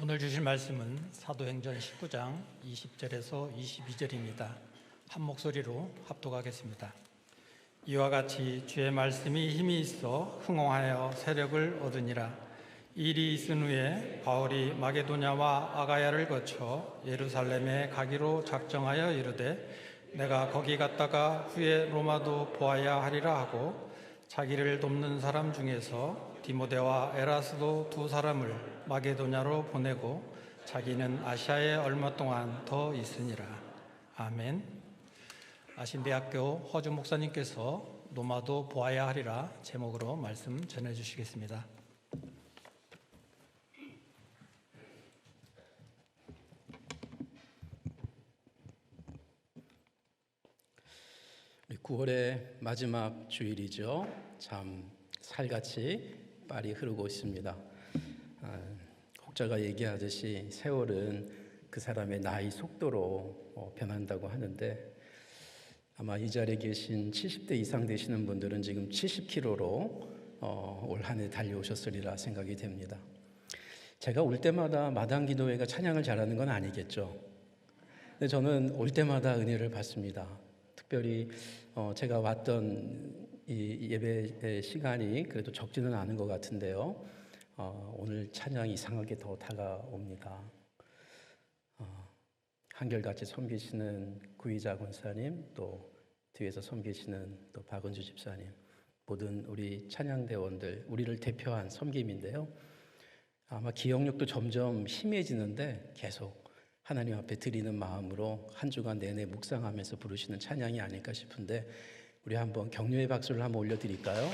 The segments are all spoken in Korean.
오늘 주실 말씀은 사도행전 19장 20절에서 22절입니다. 한 목소리로 합독하겠습니다. 이와 같이 주의 말씀이 힘이 있어 흥황하여 세력을 얻으니라. 일이 있은 후에 바울이 마게도냐와 아가야를 거쳐 예루살렘에 가기로 작정하여 이르되 내가 거기 갔다가 후에 로마도 보아야 하리라 하고 자기를 돕는 사람 중에서 디모데와 에라스도 두 사람을 마게도냐로 보내고 자기는 아시아에 얼마 동안 더 있으니라. 아멘. 아신대학교 허주 목사님께서 로마도 보아야 하리라 제목으로 말씀 전해주시겠습니다. 우리 9월의 마지막 주일이죠. 참 살같이 빨리 흐르고 있습니다. 혹자가 얘기하듯이 세월은 그 사람의 나이 속도로 변한다고 하는데, 아마 이 자리에 계신 70대 이상 되시는 분들은 지금 70km로 올 한 해 달려오셨으리라 생각이 됩니다. 제가 올 때마다 마당기도회가 찬양을 잘하는 건 아니겠죠. 근데 저는 올 때마다 은혜를 받습니다. 특별히 제가 왔던 이 예배 시간이 그래도 적지는 않은 것 같은데요. 오늘 찬양이 이상하게 더 다가옵니다. 한결같이 섬기시는 구이자 권사님, 또 뒤에서 섬기시는 또 박은주 집사님, 모든 우리 찬양대원들, 우리를 대표한 섬김인데요. 아마 기억력도 점점 희미해지는데 계속 하나님 앞에 드리는 마음으로 한 주간 내내 묵상하면서 부르시는 찬양이 아닐까 싶은데, 우리 한번 격려의 박수를 한번 올려드릴까요?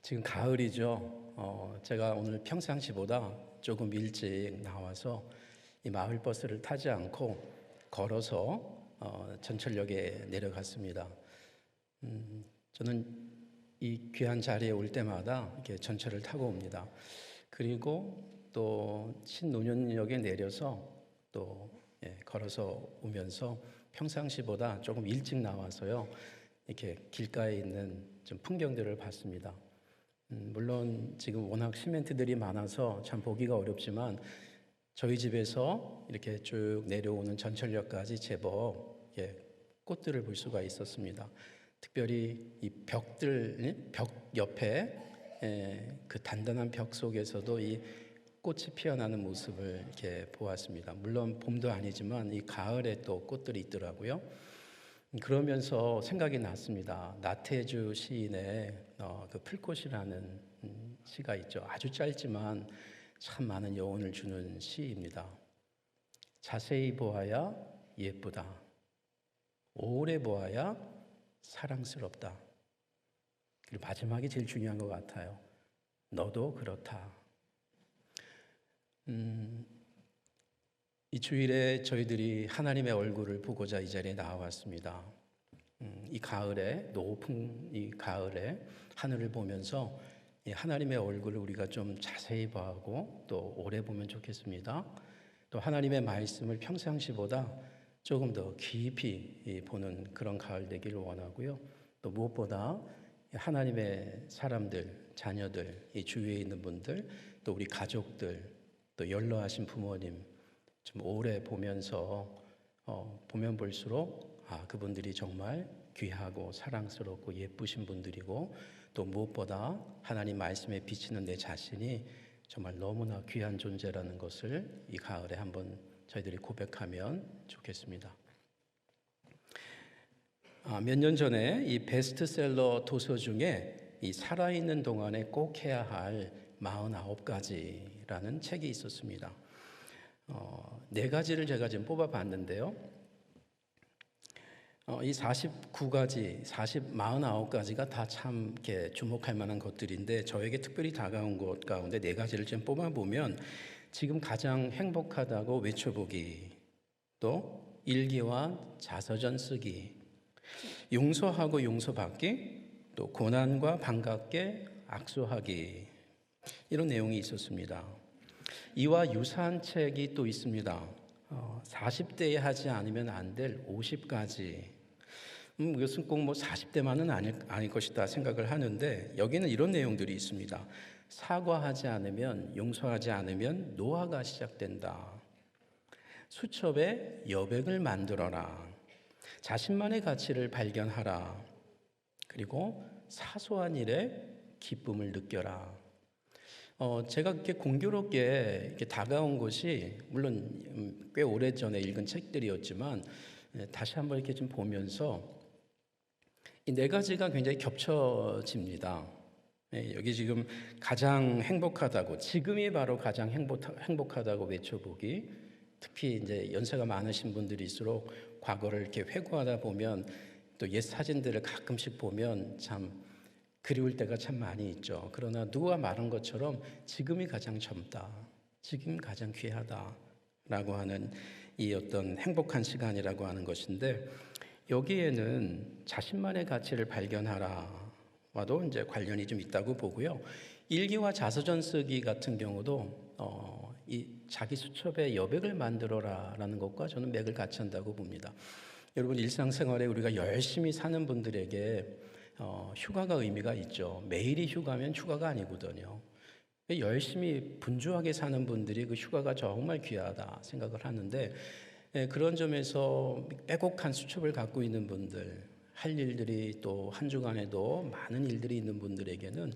지금 가을이죠. 제가 오늘 평상시보다 조금 일찍 나와서 이 마을 버스를 타지 않고 걸어서 전철역에 내려갔습니다. 저는 이 귀한 자리에 올 때마다 이렇게 전철을 타고 옵니다. 그리고 또 신논현역에 내려서 또 걸어서 오면서 평상시보다 조금 일찍 나와서요, 이렇게 길가에 있는 좀 풍경들을 봤습니다. 물론 지금 워낙 시멘트들이 많아서 참 보기가 어렵지만 저희 집에서 이렇게 쭉 내려오는 전철역까지 제법 꽃들을 볼 수가 있었습니다. 특별히 이 벽 옆에 그 단단한 벽 속에서도 이 꽃이 피어나는 모습을 이렇게 보았습니다. 물론 봄도 아니지만 이 가을에 또 꽃들이 있더라고요. 그러면서 생각이 났습니다. 나태주 시인의 그 풀꽃이라는 시가 있죠. 아주 짧지만 참 많은 여운을 주는 시입니다. 자세히 보아야 예쁘다. 오래 보아야 사랑스럽다. 그리고 마지막이 제일 중요한 것 같아요. 너도 그렇다. 이 주일에 저희들이 하나님의 얼굴을 보고자 이 자리에 나와왔습니다. 이 가을에, 높은 이 가을에 하늘을 보면서 이 하나님의 얼굴을 우리가 좀 자세히 봐하고 또 오래 보면 좋겠습니다. 또 하나님의 말씀을 평상시보다 조금 더 깊이 보는 그런 가을 되기를 원하고요. 또 무엇보다 하나님의 사람들, 자녀들, 이 주위에 있는 분들, 또 우리 가족들, 또 연로하신 부모님 좀 오래 보면서 보면 볼수록 그분들이 정말 귀하고 사랑스럽고 예쁘신 분들이고, 또 무엇보다 하나님 말씀에 비치는 내 자신이 정말 너무나 귀한 존재라는 것을 이 가을에 한번 저희들이 고백하면 좋겠습니다. 몇 년 전에 이 베스트셀러 도서 중에 이 살아있는 동안에 꼭 해야 할 49가지라는 책이 있었습니다. 4가지를 제가 지금 뽑아봤는데요. 이 49가지가 다 참 이렇게 주목할 만한 것들인데, 저에게 특별히 다가온 것 가운데 4가지를 좀 뽑아보면, 지금 가장 행복하다고 외쳐보기, 또 일기와 자서전 쓰기, 용서하고 용서받기, 또 고난과 반갑게 악수하기, 이런 내용이 있었습니다. 이와 유사한 책이 또 있습니다. 40대에 하지 않으면 안 될 50가지. 이것은 꼭 뭐 40대만은 아닐 것이다 생각을 하는데 여기는 이런 내용들이 있습니다. 사과하지 않으면, 용서하지 않으면 노화가 시작된다. 수첩에 여백을 만들어라. 자신만의 가치를 발견하라. 그리고 사소한 일에 기쁨을 느껴라. 제가 그렇게 공교롭게 이렇게 다가온 것이 물론 꽤 오래전에 읽은 책들이었지만 다시 한번 이렇게 좀 보면서 이 네 가지가 굉장히 겹쳐집니다. 여기 지금 가장 행복하다고, 지금이 바로 가장 행복하다고 외쳐보기. 특히 이제 연세가 많으신 분들일수록 과거를 이렇게 회고하다 보면 또 옛 사진들을 가끔씩 보면 참 그리울 때가 참 많이 있죠. 그러나 누가 말한 것처럼 지금이 가장 젊다, 지금 가장 귀하다라고 하는 이 어떤 행복한 시간이라고 하는 것인데 여기에는 자신만의 가치를 발견하라와도 이제 관련이 좀 있다고 보고요. 일기와 자서전 쓰기 같은 경우도 이 자기 수첩에 여백을 만들어라라는 것과 저는 맥을 같이 한다고 봅니다. 여러분 일상생활에 우리가 열심히 사는 분들에게 휴가가 의미가 있죠. 매일이 휴가면 휴가가 아니거든요. 열심히 분주하게 사는 분들이 그 휴가가 정말 귀하다 생각을 하는데 그런 점에서 빼곡한 수첩을 갖고 있는 분들, 할 일들이 또 한 주간에도 많은 일들이 있는 분들에게는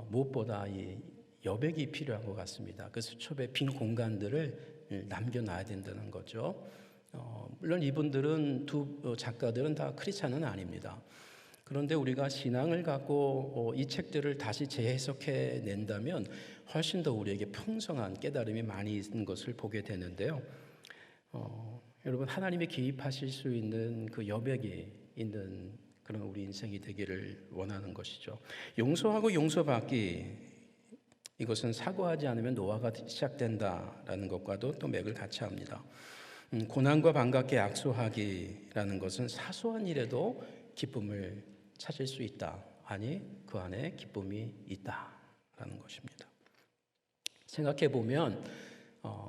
무엇보다 이 여백이 필요한 것 같습니다. 그 수첩의 빈 공간들을 남겨놔야 된다는 거죠. 물론 이분들은 두 작가들은 다 크리스찬은 아닙니다. 그런데 우리가 신앙을 갖고 이 책들을 다시 재해석해 낸다면 훨씬 더 우리에게 풍성한 깨달음이 많이 있는 것을 보게 되는데요. 여러분 하나님이 개입하실 수 있는 그 여백이 있는 그런 우리 인생이 되기를 원하는 것이죠. 용서하고 용서받기, 이것은 사과하지 않으면 노화가 시작된다라는 것과도 또 맥을 같이 합니다. 고난과 반갑게 악수하기라는 것은 사소한 일에도 기쁨을 찾을 수 있다. 아니, 그 안에 기쁨이 있다라는 것입니다. 생각해 보면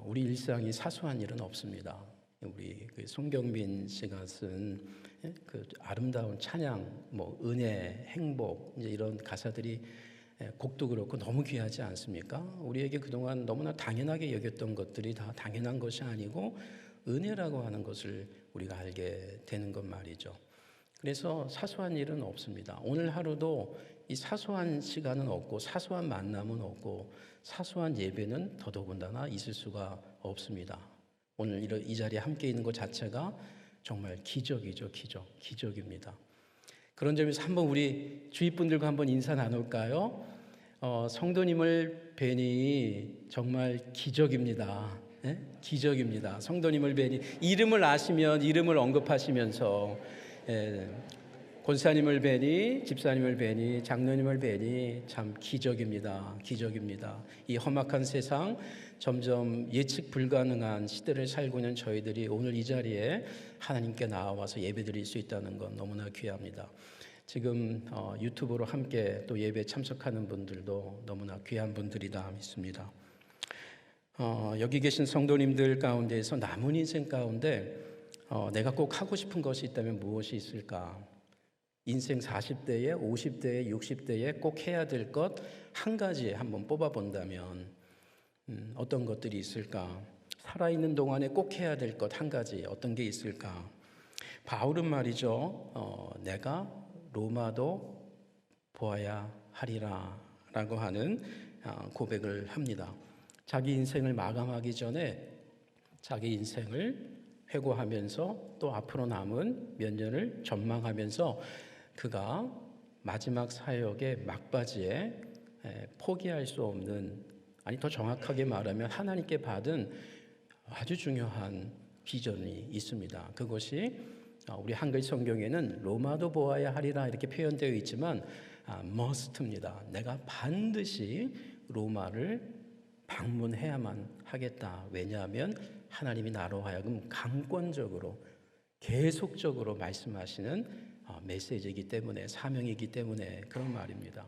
우리 일상이 사소한 일은 없습니다. 우리 그 송경민 씨가 쓴 그 아름다운 찬양, 뭐 은혜, 행복 이제 이런 가사들이 곡도 그렇고 너무 귀하지 않습니까? 우리에게 그동안 너무나 당연하게 여겼던 것들이 다 당연한 것이 아니고 은혜라고 하는 것을 우리가 알게 되는 것 말이죠. 그래서 사소한 일은 없습니다. 오늘 하루도 이 사소한 시간은 없고 사소한 만남은 없고 사소한 예배는 더더군다나 있을 수가 없습니다. 오늘 이 자리에 함께 있는 것 자체가 정말 기적이죠. 기적입니다. 그런 점에서 한번 우리 주위 분들과 한번 인사 나눌까요? 성도님을 뵈니 정말 기적입니다. 네? 기적입니다. 성도님을 뵈니 이름을 아시면 이름을 언급하시면서 권사님을 뵈니 집사님을 뵈니 장로님을 뵈니 참 기적입니다. 이 험악한 세상 점점 예측 불가능한 시대를 살고 있는 저희들이 오늘 이 자리에 하나님께 나와서 예배드릴 수 있다는 건 너무나 귀합니다. 지금 유튜브로 함께 또 예배에 참석하는 분들도 너무나 귀한 분들이다 믿습니다. 여기 계신 성도님들 가운데에서 남은 인생 가운데 내가 꼭 하고 싶은 것이 있다면 무엇이 있을까? 인생 40대에 50대에 60대에 꼭 해야 될 것 한 가지 한번 뽑아본다면 어떤 것들이 있을까? 살아있는 동안에 꼭 해야 될 것 한 가지 어떤 게 있을까? 바울은 말이죠. 내가 로마도 보아야 하리라 라고 하는 고백을 합니다. 자기 인생을 마감하기 전에 자기 인생을 회고하면서 또 앞으로 남은 몇 년을 전망하면서 그가 마지막 사역의 막바지에 포기할 수 없는, 아니 더 정확하게 말하면 하나님께 받은 아주 중요한 비전이 있습니다. 그것이 우리 한글 성경에는 로마도 보아야 하리라 이렇게 표현되어 있지만 must입니다. 내가 반드시 로마를 방문해야만 하겠다. 왜냐하면 하나님이 나로 하여금 강권적으로 계속적으로 말씀하시는 메시지이기 때문에, 사명이기 때문에 그런 말입니다.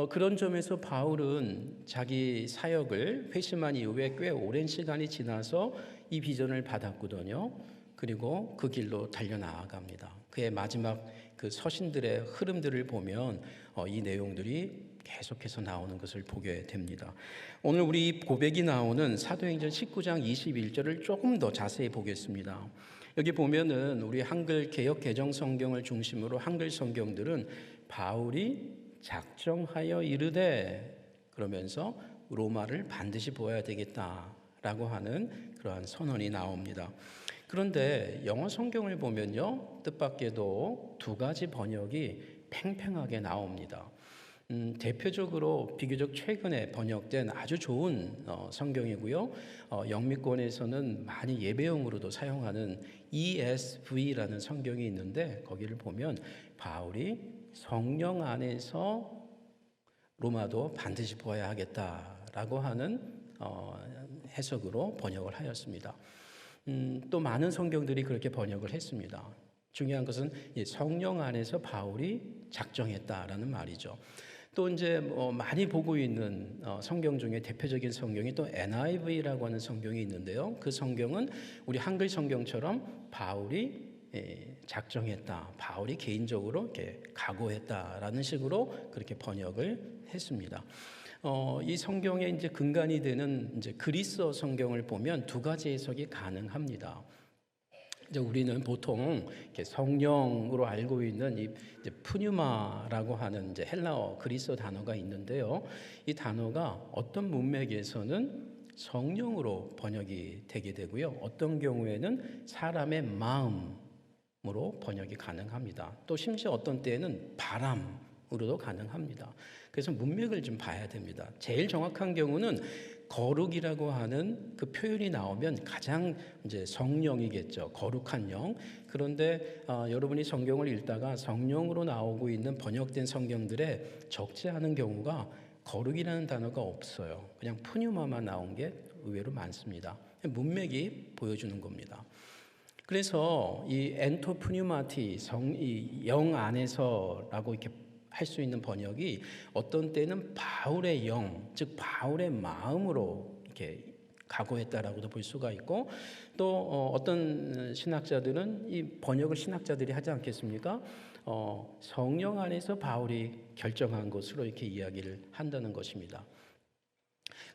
그런 점에서 바울은 자기 사역을 회심한 이후에 꽤 오랜 시간이 지나서 이 비전을 받았거든요. 그리고 그 길로 달려나아갑니다. 그의 마지막 그 서신들의 흐름들을 보면 이 내용들이 계속해서 나오는 것을 보게 됩니다. 오늘 우리 고백이 나오는 사도행전 19장 21절을 조금 더 자세히 보겠습니다. 여기 보면은 우리 한글 개역 개정 성경을 중심으로 한글 성경들은 바울이 작정하여 이르되 그러면서 로마를 반드시 보아야 되겠다라고 하는 그러한 선언이 나옵니다. 그런데 영어 성경을 보면요, 뜻밖에도 두 가지 번역이 팽팽하게 나옵니다. 대표적으로 비교적 최근에 번역된 아주 좋은 성경이고요. 영미권에서는 많이 예배용으로도 사용하는 ESV라는 성경이 있는데 거기를 보면 바울이 성령 안에서 로마도 반드시 보아야 하겠다라고 하는 해석으로 번역을 하였습니다. 또 많은 성경들이 그렇게 번역을 했습니다. 중요한 것은 성령 안에서 바울이 작정했다라는 말이죠. 또 이제 많이 보고 있는 성경 중에 대표적인 성경이 또 NIV라고 하는 성경이 있는데요. 그 성경은 우리 한글 성경처럼 바울이 작정했다, 바울이 개인적으로 이렇게 각오했다라는 식으로 그렇게 번역을 했습니다. 이 성경의 이제 근간이 되는 이제 그리스어 성경을 보면 두 가지 해석이 가능합니다. 이제 우리는 보통 이렇게 성령으로 알고 있는 이 푸뉴마라고 하는 이제 헬라어 그리스어 단어가 있는데요. 이 단어가 어떤 문맥에서는 성령으로 번역이 되게 되고요. 어떤 경우에는 사람의 마음으로 번역이 가능합니다. 또 심지어 어떤 때에는 바람으로도 가능합니다. 그래서 문맥을 좀 봐야 됩니다. 제일 정확한 경우는 거룩이라고 하는 그 표현이 나오면 가장 이제 성령이겠죠. 거룩한 영. 그런데 여러분이 성경을 읽다가 성령으로 나오고 있는 번역된 성경들에 적지 않은 경우가 거룩이라는 단어가 없어요. 그냥 푸뉴마만 나온 게 의외로 많습니다. 문맥이 보여주는 겁니다. 그래서 이 엔토푸뉴마티 이 영 안에서라고 이렇게 할 수 있는 번역이 어떤 때는 바울의 영, 즉 바울의 마음으로 이렇게 각오했다라고도 볼 수가 있고 또 어떤 신학자들은 이 번역을 신학자들이 하지 않겠습니까? 성령 안에서 바울이 결정한 것으로 이렇게 이야기를 한다는 것입니다.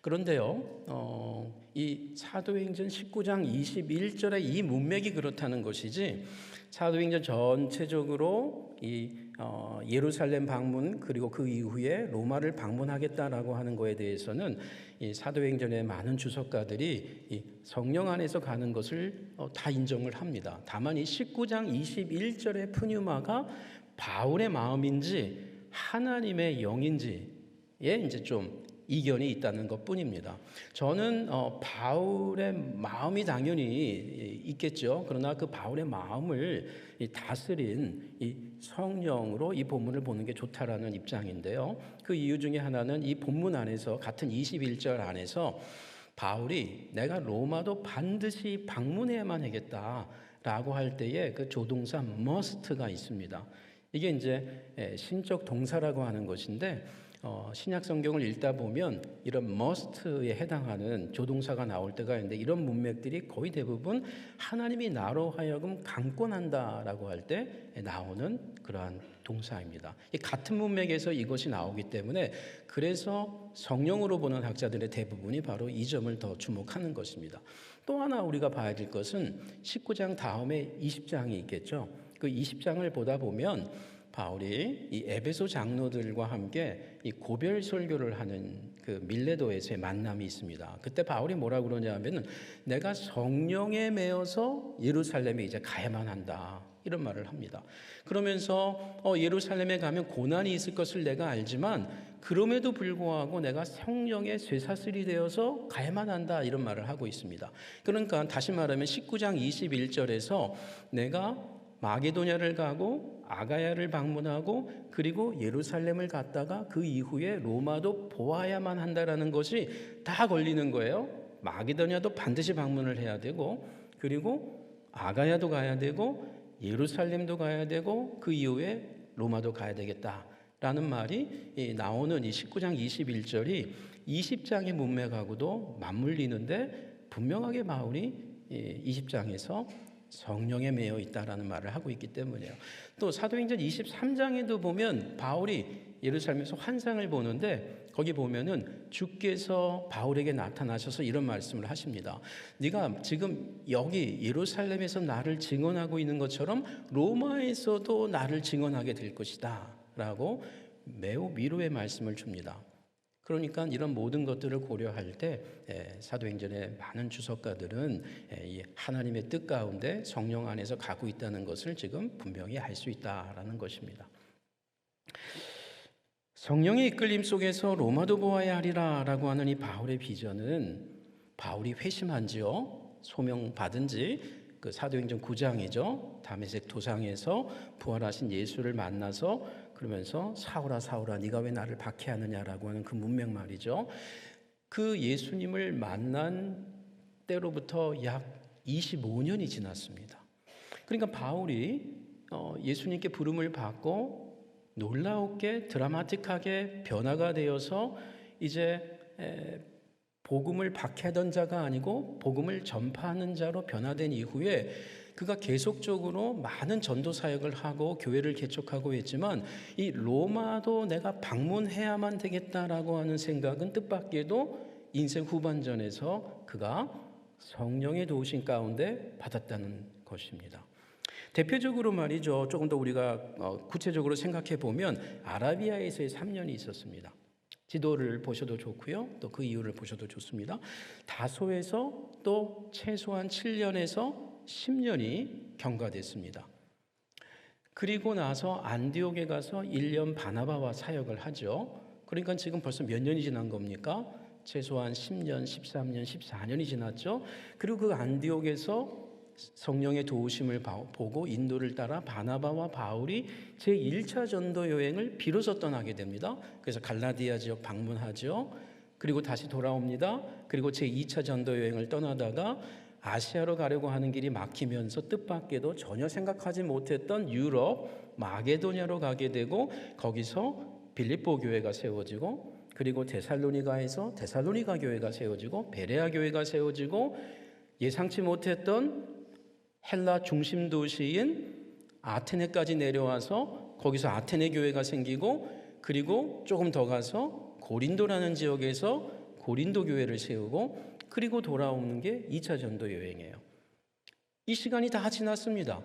그런데요, 이 사도행전 19장 21절의 이 문맥이 그렇다는 것이지 사도행전 전체적으로 이 예루살렘 방문 그리고 그 이후에 로마를 방문하겠다라고 하는 것에 대해서는 이 사도행전의 많은 주석가들이 이 성령 안에서 가는 것을 다 인정을 합니다. 다만 이 19장 21절의 푸뉴마가 바울의 마음인지 하나님의 영인지에 이제 좀 이견이 있다는 것뿐입니다. 저는 바울의 마음이 당연히 있겠죠. 그러나 그 바울의 마음을 다스린 이 성령으로 이 본문을 보는 게 좋다라는 입장인데요. 그 이유 중에 하나는 이 본문 안에서 같은 21절 안에서 바울이 내가 로마도 반드시 방문해야만 하겠다라고 할 때에 그 조동사 must가 있습니다. 이게 이제 신적 동사라고 하는 것인데 신약 성경을 읽다 보면 이런 must에 해당하는 조동사가 나올 때가 있는데 이런 문맥들이 거의 대부분 하나님이 나로 하여금 강권한다라고 할 때 나오는 그러한 동사입니다. 이 같은 문맥에서 이것이 나오기 때문에 그래서 성령으로 보는 학자들의 대부분이 바로 이 점을 더 주목하는 것입니다. 또 하나 우리가 봐야 될 것은 19장 다음에 20장이 있겠죠. 그 20장을 보다 보면 바울이 이 에베소 장로들과 함께 이 고별 설교를 하는 그 밀레도에서의 만남이 있습니다. 그때 바울이 뭐라고 그러냐면은 내가 성령에 매여서 예루살렘에 이제 가야만 한다. 이런 말을 합니다. 그러면서 예루살렘에 가면 고난이 있을 것을 내가 알지만 그럼에도 불구하고 내가 성령의 쇠사슬이 되어서 가야만 한다. 이런 말을 하고 있습니다. 그러니까 다시 말하면 19장 21절에서 내가 마게도냐를 가고 아가야를 방문하고 그리고 예루살렘을 갔다가 그 이후에 로마도 보아야만 한다라는 것이 다 걸리는 거예요. 마게도냐도 반드시 방문을 해야 되고 그리고 아가야도 가야 되고 예루살렘도 가야 되고 그 이후에 로마도 가야 되겠다라는 말이 나오는 이 19장 21절이 20장의 문맥하고도 맞물리는데 분명하게 바울이 20장에서 성령에 매여 있다라는 말을 하고 있기 때문이에요. 또 사도행전 23장에도 보면 바울이 예루살렘에서 환상을 보는데 거기 보면은 주께서 바울에게 나타나셔서 이런 말씀을 하십니다. 네가 지금 여기 예루살렘에서 나를 증언하고 있는 것처럼 로마에서도 나를 증언하게 될 것이다 라고 매우 위로의 말씀을 줍니다. 그러니까 이런 모든 것들을 고려할 때 사도행전의 많은 주석가들은 이 하나님의 뜻 가운데 성령 안에서 가고 있다는 것을 지금 분명히 알 수 있다라는 것입니다. 성령의 이끌림 속에서 로마도 보아야 하리라 라고 하는 이 바울의 비전은 바울이 회심한지요, 소명받은지 그 사도행전 9장이죠. 다메섹 도상에서 부활하신 예수를 만나서 그러면서 사울아 사울아 네가 왜 나를 박해하느냐라고 하는 그 문맥 말이죠. 그 예수님을 만난 때로부터 약 25년이 지났습니다. 그러니까 바울이 예수님께 부름을 받고 놀라웠게 드라마틱하게 변화가 되어서 이제 복음을 박해하던 자가 아니고 복음을 전파하는 자로 변화된 이후에 그가 계속적으로 많은 전도 사역을 하고 교회를 개척하고 했지만 이 로마도 내가 방문해야만 되겠다라고 하는 생각은 뜻밖에도 인생 후반전에서 그가 성령의 도우심 가운데 받았다는 것입니다. 대표적으로 말이죠. 조금 더 우리가 구체적으로 생각해 보면 아라비아에서의 3년이 있었습니다. 지도를 보셔도 좋고요. 또 그 이유를 보셔도 좋습니다. 다소에서 또 최소한 7년에서 10년이 경과됐습니다. 그리고 나서 안디옥에 가서 1년 바나바와 사역을 하죠. 그러니까 지금 벌써 몇 년이 지난 겁니까? 최소한 10년, 13년, 14년이 지났죠. 그리고 그 안디옥에서 성령의 도우심을 보고 인도를 따라 바나바와 바울이 제1차 전도 여행을 비로소 떠나게 됩니다. 그래서 갈라디아 지역 방문하죠. 그리고 다시 돌아옵니다. 그리고 제2차 전도 여행을 떠나다가 아시아로 가려고 하는 길이 막히면서 뜻밖에도 전혀 생각하지 못했던 유럽 마게도냐로 가게 되고 거기서 빌립보 교회가 세워지고 그리고 데살로니가에서 데살로니가 교회가 세워지고 베레아 교회가 세워지고 예상치 못했던 헬라 중심 도시인 아테네까지 내려와서 거기서 아테네 교회가 생기고 그리고 조금 더 가서 고린도라는 지역에서 고린도 교회를 세우고 그리고 돌아오는 게 2차 전도 여행이에요. 이 시간이 다 지났습니다.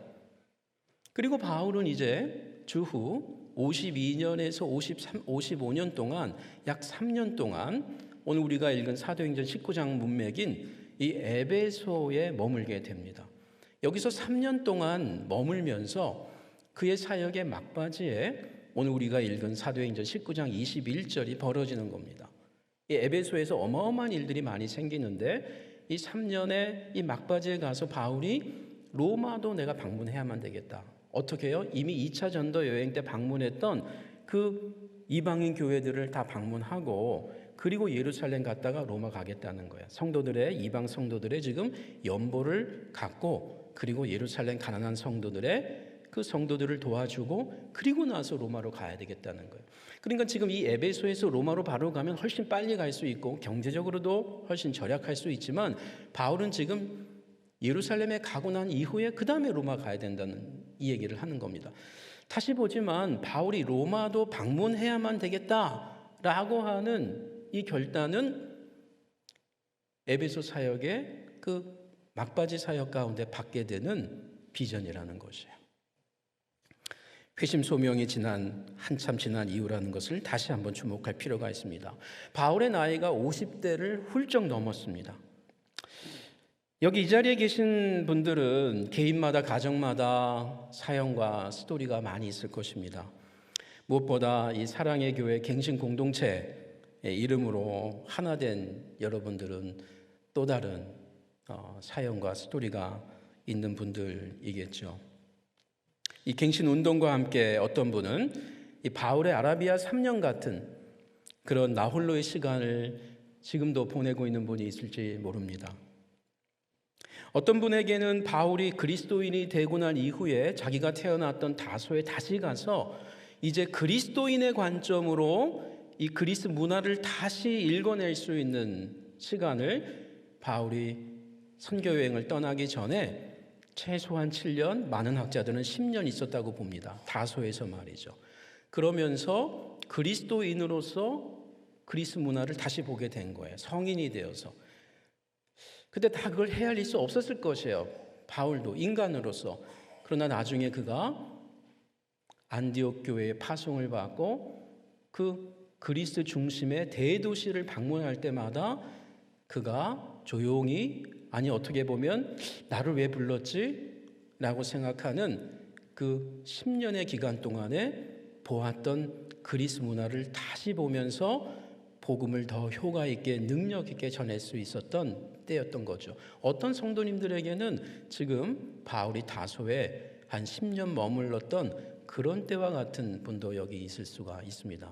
그리고 바울은 이제 주후 52년에서 55년 동안 약 3년 동안 오늘 우리가 읽은 사도행전 19장 문맥인 이 에베소에 머물게 됩니다. 여기서 3년 동안 머물면서 그의 사역의 막바지에 오늘 우리가 읽은 사도행전 19장 21절이 벌어지는 겁니다. 이 에베소에서 어마어마한 일들이 많이 생기는데 이 3년의 이 막바지에 가서 바울이 로마도 내가 방문해야만 되겠다. 어떻게 해요? 이미 2차 전도 여행 때 방문했던 그 이방인 교회들을 다 방문하고 그리고 예루살렘 갔다가 로마 가겠다는 거예요. 성도들의 이방 성도들의 지금 연보를 갖고 그리고 예루살렘 가난한 성도들의 그 성도들을 도와주고 그리고 나서 로마로 가야 되겠다는 거예요. 그러니까 지금 이 에베소에서 로마로 바로 가면 훨씬 빨리 갈 수 있고 경제적으로도 훨씬 절약할 수 있지만 바울은 지금 예루살렘에 가고 난 이후에 그 다음에 로마 가야 된다는 이 얘기를 하는 겁니다. 다시 보지만 바울이 로마도 방문해야만 되겠다라고 하는 이 결단은 에베소 사역의 그 막바지 사역 가운데 받게 되는 비전이라는 것이에요. 회심 소명이 한참 지난 이유라는 것을 다시 한번 주목할 필요가 있습니다. 바울의 나이가 50대를 훌쩍 넘었습니다. 여기 이 자리에 계신 분들은 개인마다 가정마다 사연과 스토리가 많이 있을 것입니다. 무엇보다 이 사랑의 교회 갱신 공동체의 이름으로 하나 된 여러분들은 또 다른 사연과 스토리가 있는 분들이겠죠. 이 갱신 운동과 함께 어떤 분은 이 바울의 아라비아 3년 같은 그런 나홀로의 시간을 지금도 보내고 있는 분이 있을지 모릅니다. 어떤 분에게는 바울이 그리스도인이 되고 난 이후에 자기가 태어났던 다소에 다시 가서 이제 그리스도인의 관점으로 이 그리스 문화를 다시 읽어낼 수 있는 시간을 바울이 선교 여행을 떠나기 전에 최소한 7년, 많은 학자들은 10년 있었다고 봅니다. 다소에서 말이죠. 그러면서 그리스도인으로서 그리스 문화를 다시 보게 된 거예요. 성인이 되어서. 근데 다 그걸 헤아릴 수 없었을 것이에요. 바울도 인간으로서. 그러나 나중에 그가 안디옥 교회의 파송을 받고 그 그리스 중심의 대도시를 방문할 때마다 그가 조용히, 아니 어떻게 보면 나를 왜 불렀지? 라고 생각하는 그 10년의 기간 동안에 보았던 그리스 문화를 다시 보면서 복음을 더 효과 있게 능력 있게 전할 수 있었던 때였던 거죠. 어떤 성도님들에게는 지금 바울이 다소에 한 10년 머물렀던 그런 때와 같은 분도 여기 있을 수가 있습니다.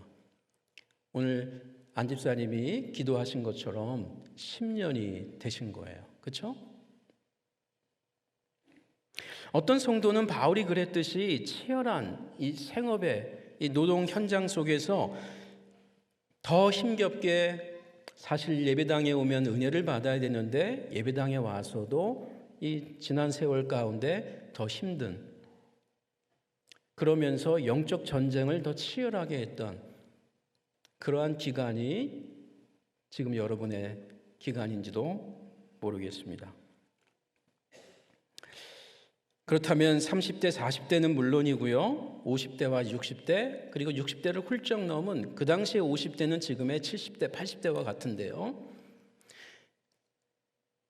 오늘 안 집사님이 기도하신 것처럼 10년이 되신 거예요. 그렇죠? 어떤 성도는 바울이 그랬듯이 치열한 이 생업의 이 노동 현장 속에서 더 힘겹게, 사실 예배당에 오면 은혜를 받아야 되는데 예배당에 와서도 이 지난 세월 가운데 더 힘든, 그러면서 영적 전쟁을 더 치열하게 했던 그러한 기간이 지금 여러분의 기간인지도 모르겠습니다. 그렇다면 30대, 40대는 물론이고요. 50대와 60대, 그리고 60대를 훌쩍 넘은 그 당시의 50대는 지금의 70대, 80대와 같은데요.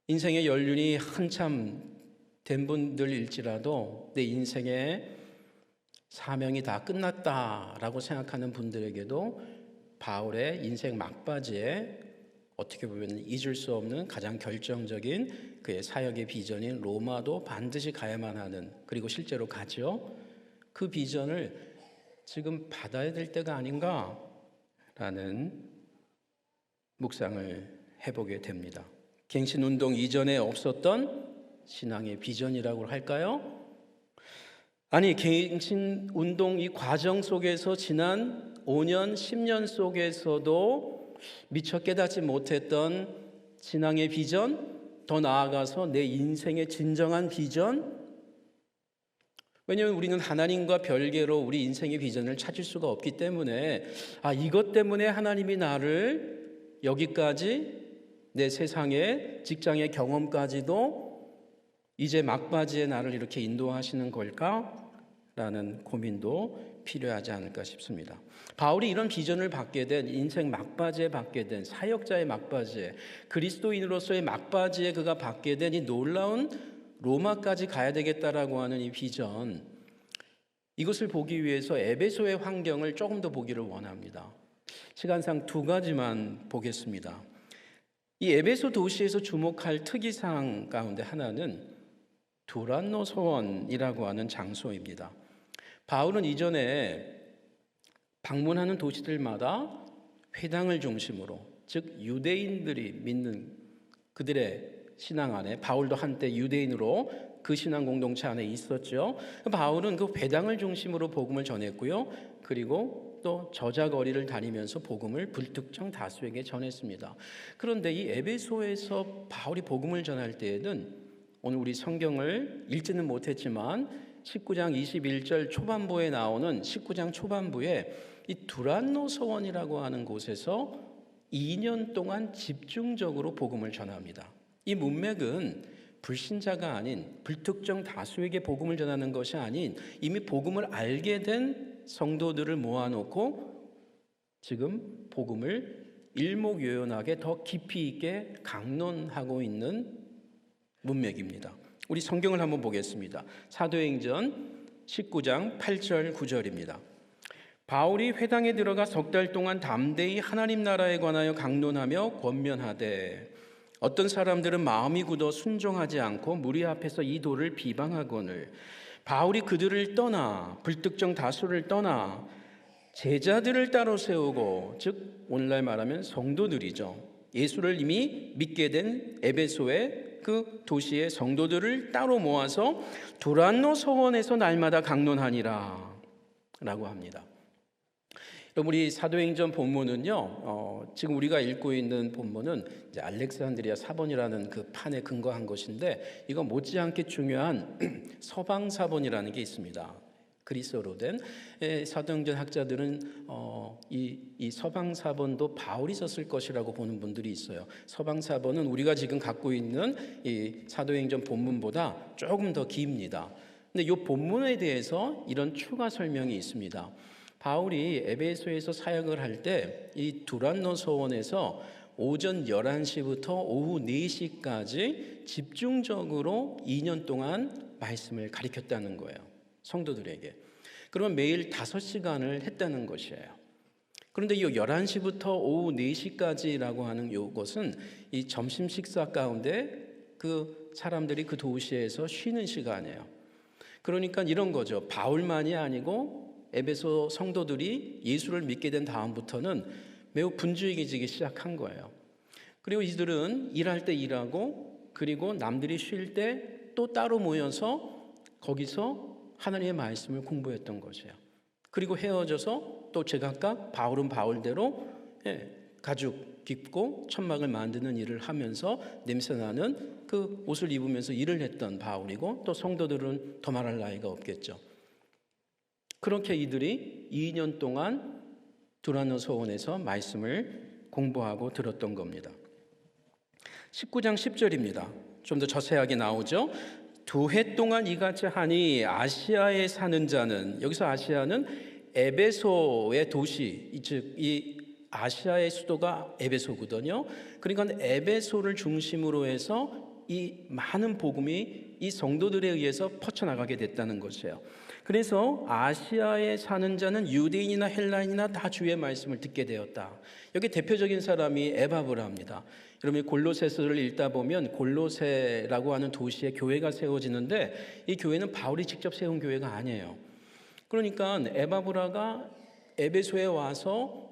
인생의 연륜이 한참 된 분들일지라도 내 인생의 사명이 다 끝났다라고 생각하는 분들에게도 바울의 인생 막바지에 어떻게 보면 잊을 수 없는 가장 결정적인 그의 사역의 비전인 로마도 반드시 가야만 하는, 그리고 실제로 가죠. 그 비전을 지금 받아야 될 때가 아닌가라는 묵상을 해보게 됩니다. 갱신운동 이전에 없었던 신앙의 비전이라고 할까요? 아니, 갱신운동 이 과정 속에서 지난 5년, 10년 속에서도 미처 깨닫지 못했던 신앙의 비전, 더 나아가서 내 인생의 진정한 비전. 왜냐하면 우리는 하나님과 별개로 우리 인생의 비전을 찾을 수가 없기 때문에, 이것 때문에 하나님이 나를 여기까지, 내 세상의 직장의 경험까지도 이제 막바지에 나를 이렇게 인도하시는 걸까? 라는 고민도 필요하지 않을까 싶습니다. 바울이 이런 비전을 받게 된, 인생 막바지에 받게 된, 사역자의 막바지에, 그리스도인으로서의 막바지에 그가 받게 된 이 놀라운 로마까지 가야 되겠다라고 하는 이 비전, 이것을 보기 위해서 에베소의 환경을 조금 더 보기를 원합니다. 시간상 두 가지만 보겠습니다. 이 에베소 도시에서 주목할 특이사항 가운데 하나는 두란노 소원이라고 하는 장소입니다. 바울은 이전에 방문하는 도시들마다 회당을 중심으로, 즉 유대인들이 믿는 그들의 신앙 안에, 바울도 한때 유대인으로 그 신앙 공동체 안에 있었죠. 바울은 그 회당을 중심으로 복음을 전했고요. 그리고 또 저자거리를 다니면서 복음을 불특정 다수에게 전했습니다. 그런데 이 에베소에서 바울이 복음을 전할 때에는, 오늘 우리 성경을 읽지는 못했지만 19장 21절 초반부에 나오는 19장 초반부에 이 두란노 소원이라고 하는 곳에서 2년 동안 집중적으로 복음을 전합니다. 이 문맥은 불신자가 아닌 불특정 다수에게 복음을 전하는 것이 아닌 이미 복음을 알게 된 성도들을 모아놓고 지금 복음을 일목요연하게 더 깊이 있게 강론하고 있는 문맥입니다. 우리 성경을 한번 보겠습니다. 사도행전 19장 8절 9절입니다. 바울이 회당에 들어가 석 달 동안 담대히 하나님 나라에 관하여 강론하며 권면하되 어떤 사람들은 마음이 굳어 순종하지 않고 무리 앞에서 이 도를 비방하거늘 바울이 그들을 떠나, 불특정 다수를 떠나 제자들을 따로 세우고, 즉 오늘날 말하면 성도들이죠. 예수를 이미 믿게 된 에베소의 그 도시의 성도들을 따로 모아서 두란노 서원에서 날마다 강론하니라 라고 합니다. 우리 사도행전 본문은요, 지금 우리가 읽고 있는 본문은 이제 알렉산드리아 사본이라는 그 판에 근거한 것인데, 이거 못지않게 중요한 서방 사본이라는 게 있습니다. 그리스어로 된 사도행전 학자들은 이 서방 사본도 바울이 썼을 것이라고 보는 분들이 있어요. 서방 사본은 우리가 지금 갖고 있는 이 사도행전 본문보다 조금 더 깁니다. 근데 이 본문에 대해서 이런 추가 설명이 있습니다. 바울이 에베소에서 사역을 할 때 이 두란노 서원에서 오전 11시부터 오후 4시까지 집중적으로 2년 동안 말씀을 가르쳤다는 거예요. 성도들에게. 그러면 매일 5시간을 했다는 것이에요. 그런데 이 11시부터 오후 4시까지라고 하는 이것은 이 점심 식사 가운데 그 사람들이 그 도시에서 쉬는 시간이에요. 그러니까 이런 거죠. 바울만이 아니고 에베소 성도들이 예수를 믿게 된 다음부터는 매우 분주해지기 시작한 거예요. 그리고 이들은 일할 때 일하고, 그리고 남들이 쉴 때 또 따로 모여서 거기서 하나님의 말씀을 공부했던 것이에요. 그리고 헤어져서 또 제각각 바울은 바울대로 가죽 깁고 천막을 만드는 일을 하면서 냄새나는 그 옷을 입으면서 일을 했던 바울이고, 또 성도들은 더 말할 나위가 없겠죠. 그렇게 이들이 2년 동안 두란노 서원에서 말씀을 공부하고 들었던 겁니다. 19장 10절입니다. 좀 더 자세하게 나오죠. 2해 동안 이같이 하니 아시아에 사는 자는, 여기서 아시아는 에베소의 도시, 즉 이 아시아의 수도가 에베소거든요. 그러니까 에베소를 중심으로 해서 이 많은 복음이 이 성도들에 의해서 퍼쳐나가게 됐다는 것이에요. 그래서 아시아에 사는 자는 유대인이나 헬라인이나 다 주의 말씀을 듣게 되었다. 여기 대표적인 사람이 에바브라입니다. 여러분이 골로새서를 읽다 보면 골로새라고 하는 도시에 교회가 세워지는데, 이 교회는 바울이 직접 세운 교회가 아니에요. 그러니까 에바브라가 에베소에 와서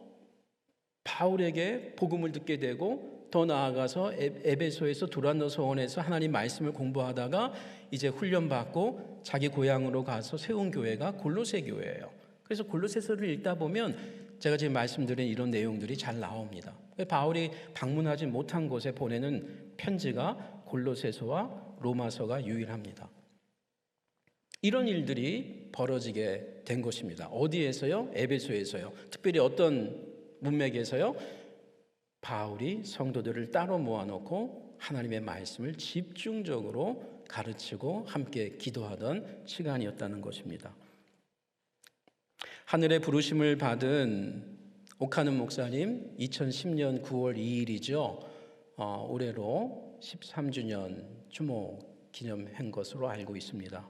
바울에게 복음을 듣게 되고, 더 나아가서 에베소에서 두란노 서원에서 하나님 말씀을 공부하다가 이제 훈련받고 자기 고향으로 가서 세운 교회가 골로새 교회예요. 그래서 골로새서를 읽다 보면 제가 지금 말씀드린 이런 내용들이 잘 나옵니다. 바울이 방문하지 못한 곳에 보내는 편지가 골로새서와 로마서가 유일합니다. 이런 일들이 벌어지게 된 것입니다. 어디에서요? 에베소에서요. 특별히 어떤 문맥에서요? 바울이 성도들을 따로 모아놓고 하나님의 말씀을 집중적으로 가르치고 함께 기도하던 시간이었다는 것입니다. 하늘의 부르심을 받은 오카는 목사님 2010년 9월 2일이죠. 올해로 13주년 추모 기념한 것으로 알고 있습니다.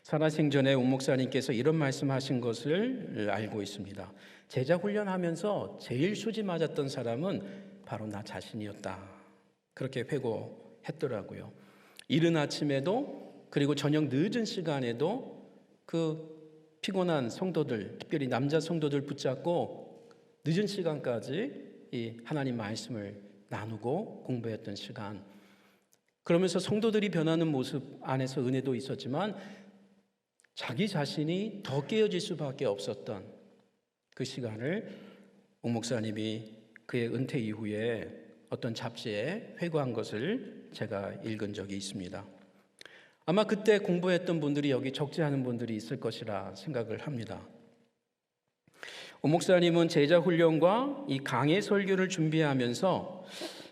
살아생전에 옥 목사님께서 이런 말씀하신 것을 알고 있습니다. 제자 훈련하면서 제일 수지 맞았던 사람은 바로 나 자신이었다. 그렇게 회고했더라고요. 이른 아침에도, 그리고 저녁 늦은 시간에도 그 피곤한 성도들, 특별히 남자 성도들 붙잡고 늦은 시간까지 이 하나님 말씀을 나누고 공부했던 시간. 그러면서 성도들이 변하는 모습 안에서 은혜도 있었지만 자기 자신이 더 깨어질 수밖에 없었던 그 시간을 옥 목사님이 그의 은퇴 이후에 어떤 잡지에 회고한 것을 제가 읽은 적이 있습니다. 아마 그때 공부했던 분들이 여기 적지 않은 분들이 있을 것이라 생각을 합니다. 옥 목사님은 제자 훈련과 이 강해 설교를 준비하면서,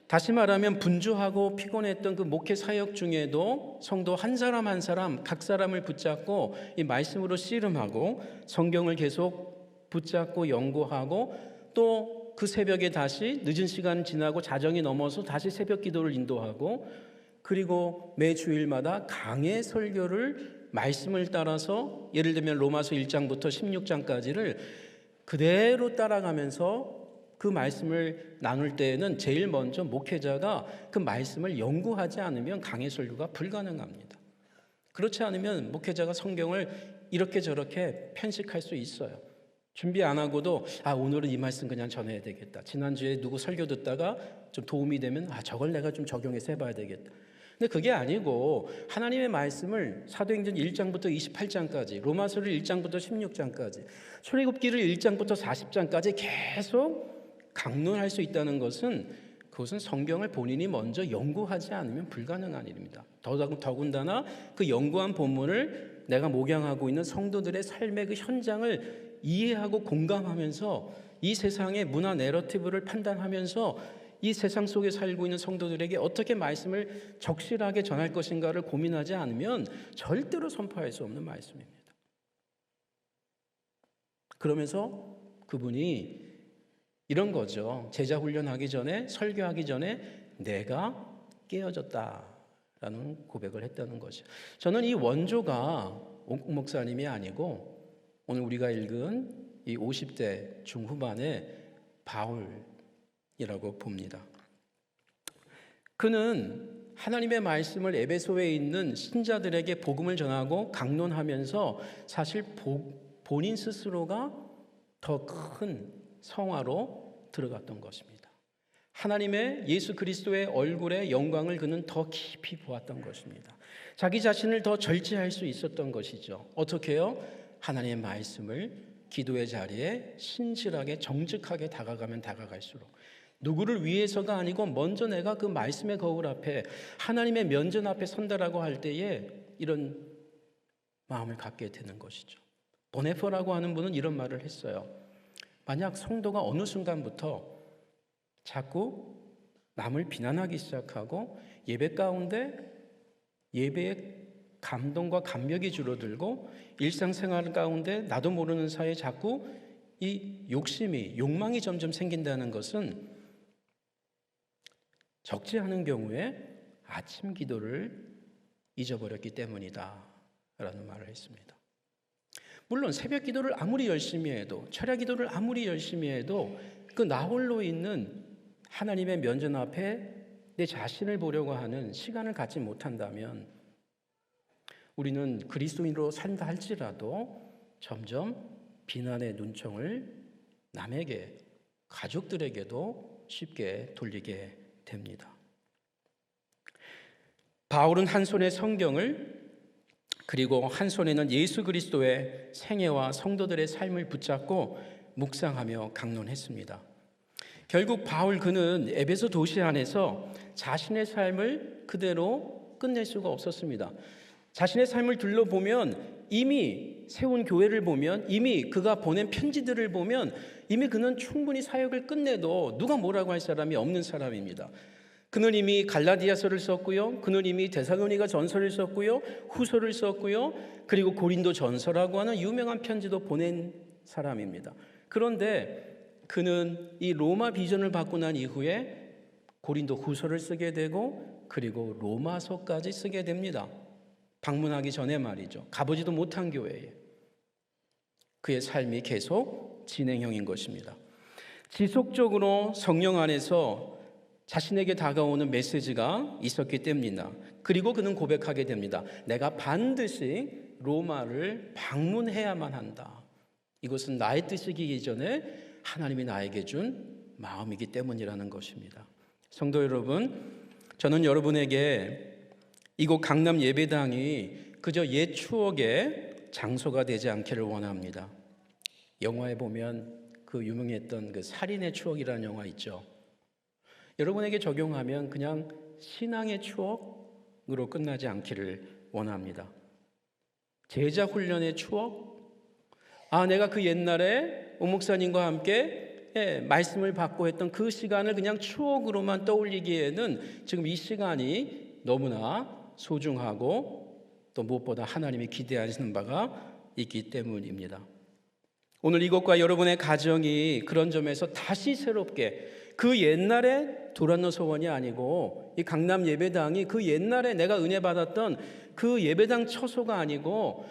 다시 말하면 분주하고 피곤했던 그 목회 사역 중에도 성도 한 사람 한 사람, 각 사람을 붙잡고 이 말씀으로 씨름하고 성경을 계속 붙잡고 연구하고, 또 그 새벽에 다시 늦은 시간 지나고 자정이 넘어서 다시 새벽 기도를 인도하고, 그리고 매 주일마다 강해 설교를 말씀을 따라서, 예를 들면 로마서 1장부터 16장까지를 그대로 따라가면서 그 말씀을 나눌 때에는 제일 먼저 목회자가 그 말씀을 연구하지 않으면 강해 설교가 불가능합니다. 그렇지 않으면 목회자가 성경을 이렇게 저렇게 편식할 수 있어요. 준비 안 하고도 오늘은 이 말씀 그냥 전해야 되겠다. 지난주에 누구 설교 듣다가 좀 도움이 되면 저걸 내가 좀 적용해서 해봐야 되겠다. 근데 그게 아니고 하나님의 말씀을 사도행전 1장부터 28장까지, 로마서를 1장부터 16장까지, 출애굽기를 1장부터 40장까지 계속 강론할 수 있다는 것은 그것은 성경을 본인이 먼저 연구하지 않으면 불가능한 일입니다. 더군다나 그 연구한 본문을 내가 목양하고 있는 성도들의 삶의 그 현장을 이해하고 공감하면서 이 세상의 문화 내러티브를 판단하면서 이 세상 속에 살고 있는 성도들에게 어떻게 말씀을 적실하게 전할 것인가를 고민하지 않으면 절대로 선포할 수 없는 말씀입니다. 그러면서 그분이 이런 거죠. 제자 훈련하기 전에, 설교하기 전에 내가 깨어졌다라는 고백을 했다는 것이죠. 저는 이 원조가 옥 목사님이 아니고 오늘 우리가 읽은 이 50대 중후반의 바울이라고 봅니다. 그는 하나님의 말씀을 에베소에 있는 신자들에게 복음을 전하고 강론하면서 사실 본인 스스로가 더 큰 성화로 들어갔던 것입니다. 하나님의 예수 그리스도의 얼굴의 영광을 그는 더 깊이 보았던 것입니다. 자기 자신을 더 절제할 수 있었던 것이죠. 어떻게 해요? 하나님의 말씀을 기도의 자리에 신실하게 정직하게 다가가면 다가갈수록 누구를 위해서가 아니고 먼저 내가 그 말씀의 거울 앞에 하나님의 면전 앞에 선다라고 할 때에 이런 마음을 갖게 되는 것이죠. 보네퍼라고 하는 분은 이런 말을 했어요. 만약 성도가 어느 순간부터 자꾸 남을 비난하기 시작하고 예배 가운데 예배의 감동과 감격이 줄어들고 일상생활 가운데 나도 모르는 사이에 자꾸 이 욕망이 점점 생긴다는 것은 적지 않은 경우에 아침 기도를 잊어버렸기 때문이다 라는 말을 했습니다. 물론 새벽 기도를 아무리 열심히 해도, 철야 기도를 아무리 열심히 해도 그 나 홀로 있는 하나님의 면전 앞에 내 자신을 보려고 하는 시간을 갖지 못한다면 우리는 그리스도인으로 산다 할지라도 점점 비난의 눈총을 남에게, 가족들에게도 쉽게 돌리게 됩니다. 바울은 한 손에 성경을 그리고 한 손에는 예수 그리스도의 생애와 성도들의 삶을 붙잡고 묵상하며 강론했습니다. 결국 그는 에베소 도시 안에서 자신의 삶을 그대로 끝낼 수가 없었습니다. 자신의 삶을 둘러보면 이미 세운 교회를 보면 이미 그가 보낸 편지들을 보면 이미 그는 충분히 사역을 끝내도 누가 뭐라고 할 사람이 없는 사람입니다. 그는 이미 갈라디아서를 썼고요. 그는 이미 데살로니가 전서를 썼고요. 후서를 썼고요. 그리고 고린도 전서라고 하는 유명한 편지도 보낸 사람입니다. 그런데 그는 이 로마 비전을 받고 난 이후에 고린도 후서를 쓰게 되고 그리고 로마서까지 쓰게 됩니다. 방문하기 전에 말이죠. 가보지도 못한 교회에. 그의 삶이 계속 진행형인 것입니다. 지속적으로 성령 안에서 자신에게 다가오는 메시지가 있었기 때문이다. 그리고 그는 고백하게 됩니다. 내가 반드시 로마를 방문해야만 한다. 이것은 나의 뜻이기 전에 하나님이 나에게 준 마음이기 때문이라는 것입니다. 성도 여러분, 저는 여러분에게 이곳 강남 예배당이 그저 옛 추억의 장소가 되지 않기를 원합니다. 영화에 보면 그 유명했던 그 살인의 추억이라는 영화 있죠. 여러분에게 적용하면 그냥 신앙의 추억으로 끝나지 않기를 원합니다. 제자 훈련의 추억? 내가 그 옛날에 오 목사님과 함께 말씀을 받고 했던 그 시간을 그냥 추억으로만 떠올리기에는 지금 이 시간이 너무나 소중하고 또 무엇보다 하나님이 기대하시는 바가 있기 때문입니다. 오늘 이것과 여러분의 가정이 그런 점에서 다시 새롭게 그 옛날에 도란노 소원이 아니고 이 강남 예배당이 그 옛날에 내가 은혜 받았던 그 예배당 처소가 아니고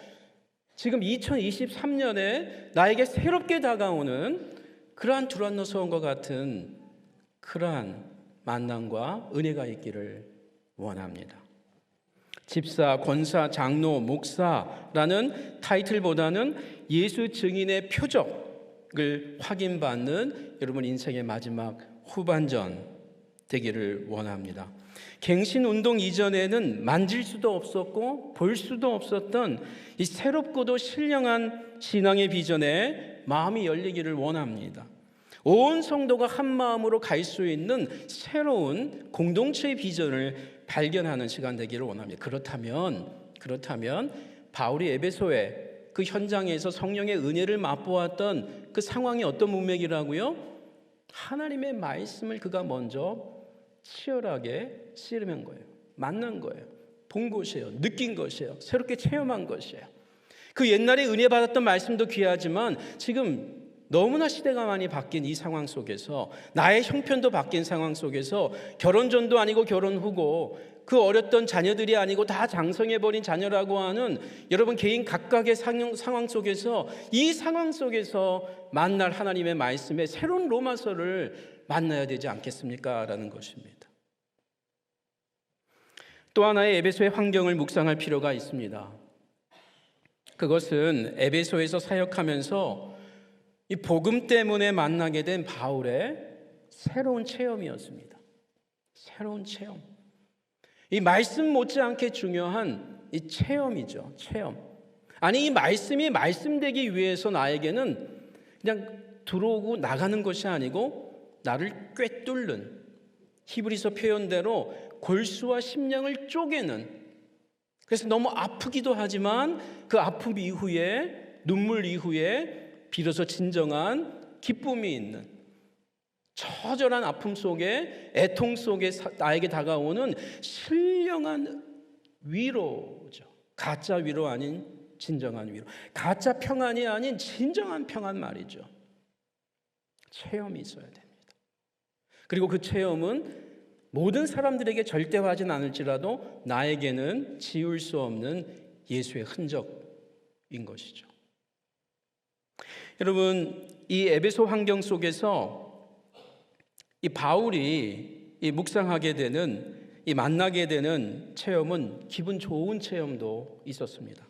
지금 2023년에 나에게 새롭게 다가오는 그러한 두란노 소원과 같은 그러한 만남과 은혜가 있기를 원합니다. 집사, 권사, 장로, 목사라는 타이틀보다는 예수 증인의 표적을 확인받는 여러분 인생의 마지막 후반전 되기를 원합니다. 갱신 운동 이전에는 만질 수도 없었고 볼 수도 없었던 이 새롭고도 신령한 신앙의 비전에 마음이 열리기를 원합니다. 온 성도가 한 마음으로 갈 수 있는 새로운 공동체의 비전을 발견하는 시간 되기를 원합니다. 그렇다면 바울이 에베소에 그 현장에서 성령의 은혜를 맛보았던 그 상황이 어떤 문맥이라고요? 하나님의 말씀을 그가 먼저 치열하게 씨름한 거예요. 만난 거예요. 본 것이에요. 느낀 것이에요. 새롭게 체험한 것이에요. 그 옛날에 은혜 받았던 말씀도 귀하지만 지금 너무나 시대가 많이 바뀐 이 상황 속에서, 나의 형편도 바뀐 상황 속에서, 결혼 전도 아니고 결혼 후고 그 어렸던 자녀들이 아니고 다 장성해버린 자녀라고 하는 여러분 개인 각각의 상황 속에서, 이 상황 속에서 만날 하나님의 말씀의 새로운 로마서를 만나야 되지 않겠습니까? 라는 것입니다. 또 하나의 에베소의 환경을 묵상할 필요가 있습니다. 그것은 에베소에서 사역하면서 이 복음 때문에 만나게 된 바울의 새로운 체험이었습니다. 새로운 체험. 이 말씀 못지않게 중요한 이 체험이죠. 체험. 아니, 이 말씀이 말씀되기 위해서 나에게는 그냥 들어오고 나가는 것이 아니고 나를 꿰뚫는, 히브리서 표현대로 골수와 심령을 쪼개는, 그래서 너무 아프기도 하지만 그 아픔 이후에, 눈물 이후에 비로소 진정한 기쁨이 있는, 처절한 아픔 속에, 애통 속에 나에게 다가오는 신령한 위로죠. 가짜 위로 아닌 진정한 위로, 가짜 평안이 아닌 진정한 평안 말이죠. 체험이 있어야 됩니다. 그리고 그 체험은 모든 사람들에게 절대화하진 않을지라도 나에게는 지울 수 없는 예수의 흔적인 것이죠. 여러분, 이 에베소 환경 속에서 이 바울이 이 묵상하게 되는, 이 만나게 되는 체험은 기분 좋은 체험도 있었습니다.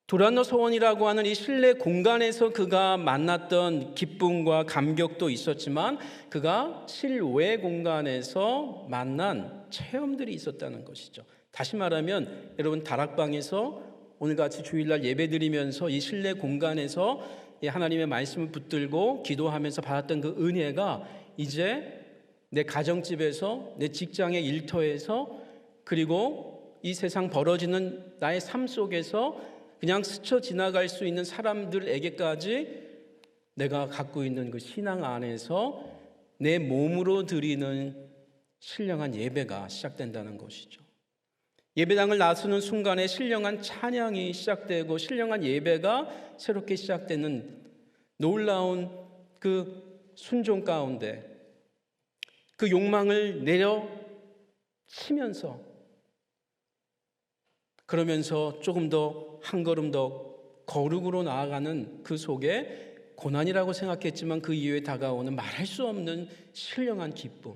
두란노 소원이라고 하는 이 실내 공간에서 그가 만났던 기쁨과 감격도 있었지만 그가 실외 공간에서 만난 체험들이 있었다는 것이죠. 다시 말하면 여러분, 다락방에서 오늘같이 주일날 예배드리면서 이 실내 공간에서 하나님의 말씀을 붙들고 기도하면서 받았던 그 은혜가 이제 내 가정집에서, 내 직장의 일터에서, 그리고 이 세상 벌어지는 나의 삶 속에서 그냥 스쳐 지나갈 수 있는 사람들에게까지 내가 갖고 있는 그 신앙 안에서 내 몸으로 드리는 신령한 예배가 시작된다는 것이죠. 예배당을 나서는 순간에 신령한 찬양이 시작되고 신령한 예배가 새롭게 시작되는 놀라운 그 순종 가운데 그 욕망을 내려치면서, 그러면서 조금 더 한 걸음 더 거룩으로 나아가는 그 속에 고난이라고 생각했지만 그 이후에 다가오는 말할 수 없는 신령한 기쁨,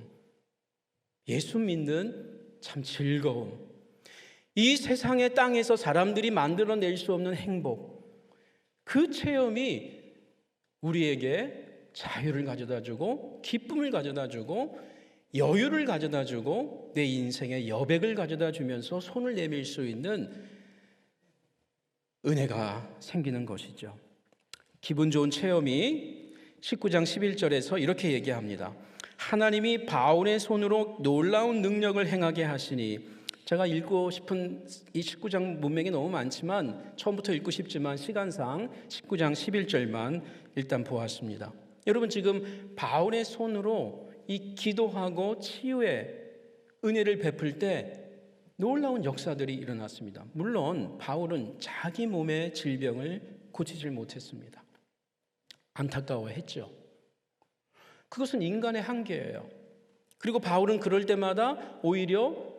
예수 믿는 참 즐거움, 이 세상의 땅에서 사람들이 만들어낼 수 없는 행복, 그 체험이 우리에게 자유를 가져다주고 기쁨을 가져다주고 여유를 가져다주고 내 인생의 여백을 가져다주면서 손을 내밀 수 있는 은혜가 생기는 것이죠. 기분 좋은 체험이 19장 11절에서 이렇게 얘기합니다. 하나님이 바울의 손으로 놀라운 능력을 행하게 하시니, 제가 읽고 싶은 이 19장 문맥이 너무 많지만 처음부터 읽고 싶지만 시간상 19장 11절만 일단 보았습니다. 여러분, 지금 바울의 손으로 이 기도하고 치유의 은혜를 베풀 때 놀라운 역사들이 일어났습니다. 물론 바울은 자기 몸의 질병을 고치질 못했습니다. 안타까워했죠. 그것은 인간의 한계예요. 그리고 바울은 그럴 때마다 오히려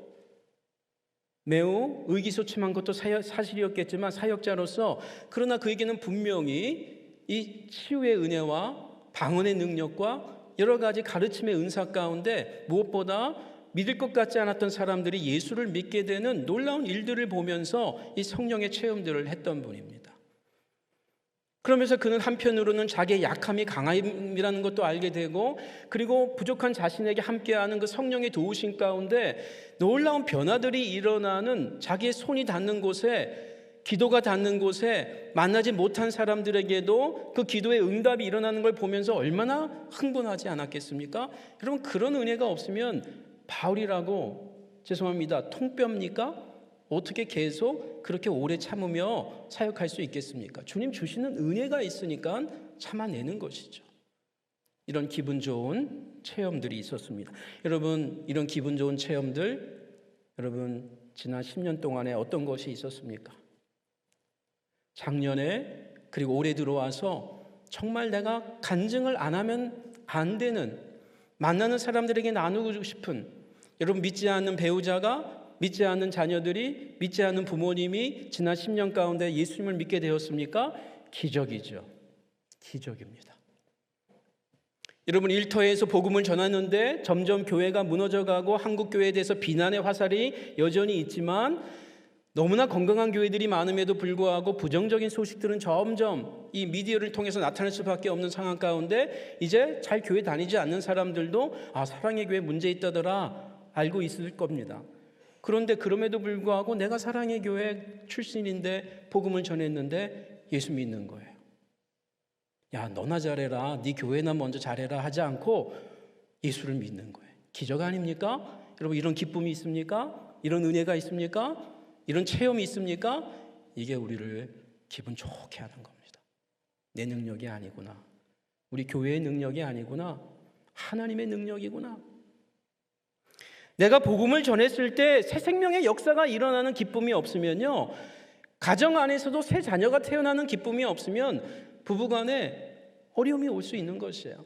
매우 의기소침한 것도 사실이었겠지만 사역자로서, 그러나 그에게는 분명히 이 치유의 은혜와 방언의 능력과 여러 가지 가르침의 은사 가운데 무엇보다 믿을 것 같지 않았던 사람들이 예수를 믿게 되는 놀라운 일들을 보면서 이 성령의 체험들을 했던 분입니다. 그러면서 그는 한편으로는 자기의 약함이 강함이라는 것도 알게 되고, 그리고 부족한 자신에게 함께하는 그 성령의 도우심 가운데 놀라운 변화들이 일어나는, 자기의 손이 닿는 곳에, 기도가 닿는 곳에 만나지 못한 사람들에게도 그 기도의 응답이 일어나는 걸 보면서 얼마나 흥분하지 않았겠습니까? 여러분, 그런 은혜가 없으면 바울이라고, 죄송합니다, 통뼈입니까? 어떻게 계속 그렇게 오래 참으며 사역할 수 있겠습니까? 주님 주시는 은혜가 있으니까 참아내는 것이죠. 이런 기분 좋은 체험들이 있었습니다. 여러분, 이런 기분 좋은 체험들, 여러분 지난 10년 동안에 어떤 것이 있었습니까? 작년에 그리고 올해 들어와서 정말 내가 간증을 안 하면 안 되는, 만나는 사람들에게 나누고 싶은, 여러분 믿지 않는 배우자가, 믿지 않는 자녀들이, 믿지 않는 부모님이 지난 10년 가운데 예수님을 믿게 되었습니까? 기적이죠. 기적입니다. 여러분, 일터에서 복음을 전하는데 점점 교회가 무너져가고 한국 교회에 대해서 비난의 화살이 여전히 있지만, 너무나 건강한 교회들이 많음에도 불구하고 부정적인 소식들은 점점 이 미디어를 통해서 나타날 수밖에 없는 상황 가운데, 이제 잘 교회 다니지 않는 사람들도 사랑의 교회 문제 있다더라 알고 있을 겁니다. 그런데 그럼에도 불구하고 내가 사랑의 교회 출신인데 복음을 전했는데 예수 믿는 거예요. 야, 너나 잘해라, 네 교회나 먼저 잘해라 하지 않고 예수를 믿는 거예요. 기적 아닙니까? 여러분, 이런 기쁨이 있습니까? 이런 은혜가 있습니까? 이런 체험이 있습니까? 이게 우리를 기분 좋게 하는 겁니다. 내 능력이 아니구나, 우리 교회의 능력이 아니구나, 하나님의 능력이구나. 내가 복음을 전했을 때 새 생명의 역사가 일어나는 기쁨이 없으면요, 가정 안에서도 새 자녀가 태어나는 기쁨이 없으면 부부간에 어려움이 올 수 있는 것이에요.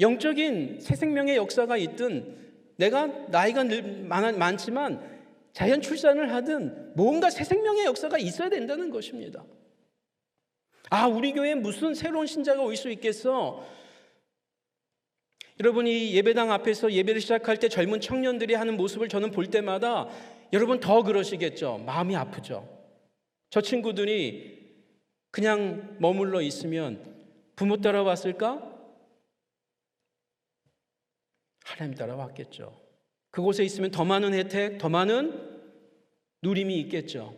영적인 새 생명의 역사가 있든, 내가 나이가 많지만 자연 출산을 하든 뭔가 새 생명의 역사가 있어야 된다는 것입니다. 우리 교회에 무슨 새로운 신자가 올 수 있겠어? 여러분이 예배당 앞에서 예배를 시작할 때 젊은 청년들이 하는 모습을 저는 볼 때마다 여러분 더 그러시겠죠. 마음이 아프죠. 저 친구들이 그냥 머물러 있으면 부모 따라왔을까? 하나님 따라왔겠죠. 그곳에 있으면 더 많은 혜택, 더 많은 누림이 있겠죠.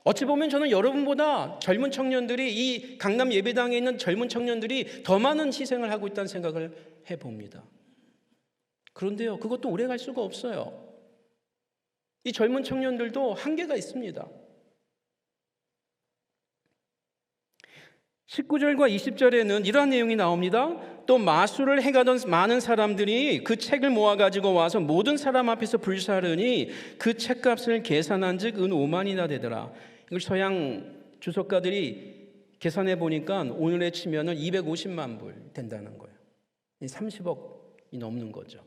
어찌 보면 저는 여러분보다 젊은 청년들이, 이 강남 예배당에 있는 젊은 청년들이 더 많은 희생을 하고 있다는 생각을 해봅니다. 그런데요, 그것도 오래 갈 수가 없어요. 이 젊은 청년들도 한계가 있습니다. 19절과 20절에는 이러한 내용이 나옵니다. 또 마술을 해가던 많은 사람들이 그 책을 모아가지고 와서 모든 사람 앞에서 불사르니 그 책값을 계산한 즉 은 5만이나 되더라. 이걸 서양 주석가들이 계산해 보니까 오늘에 치면은 250만 불 된다는 거예요. 30억이 넘는 거죠.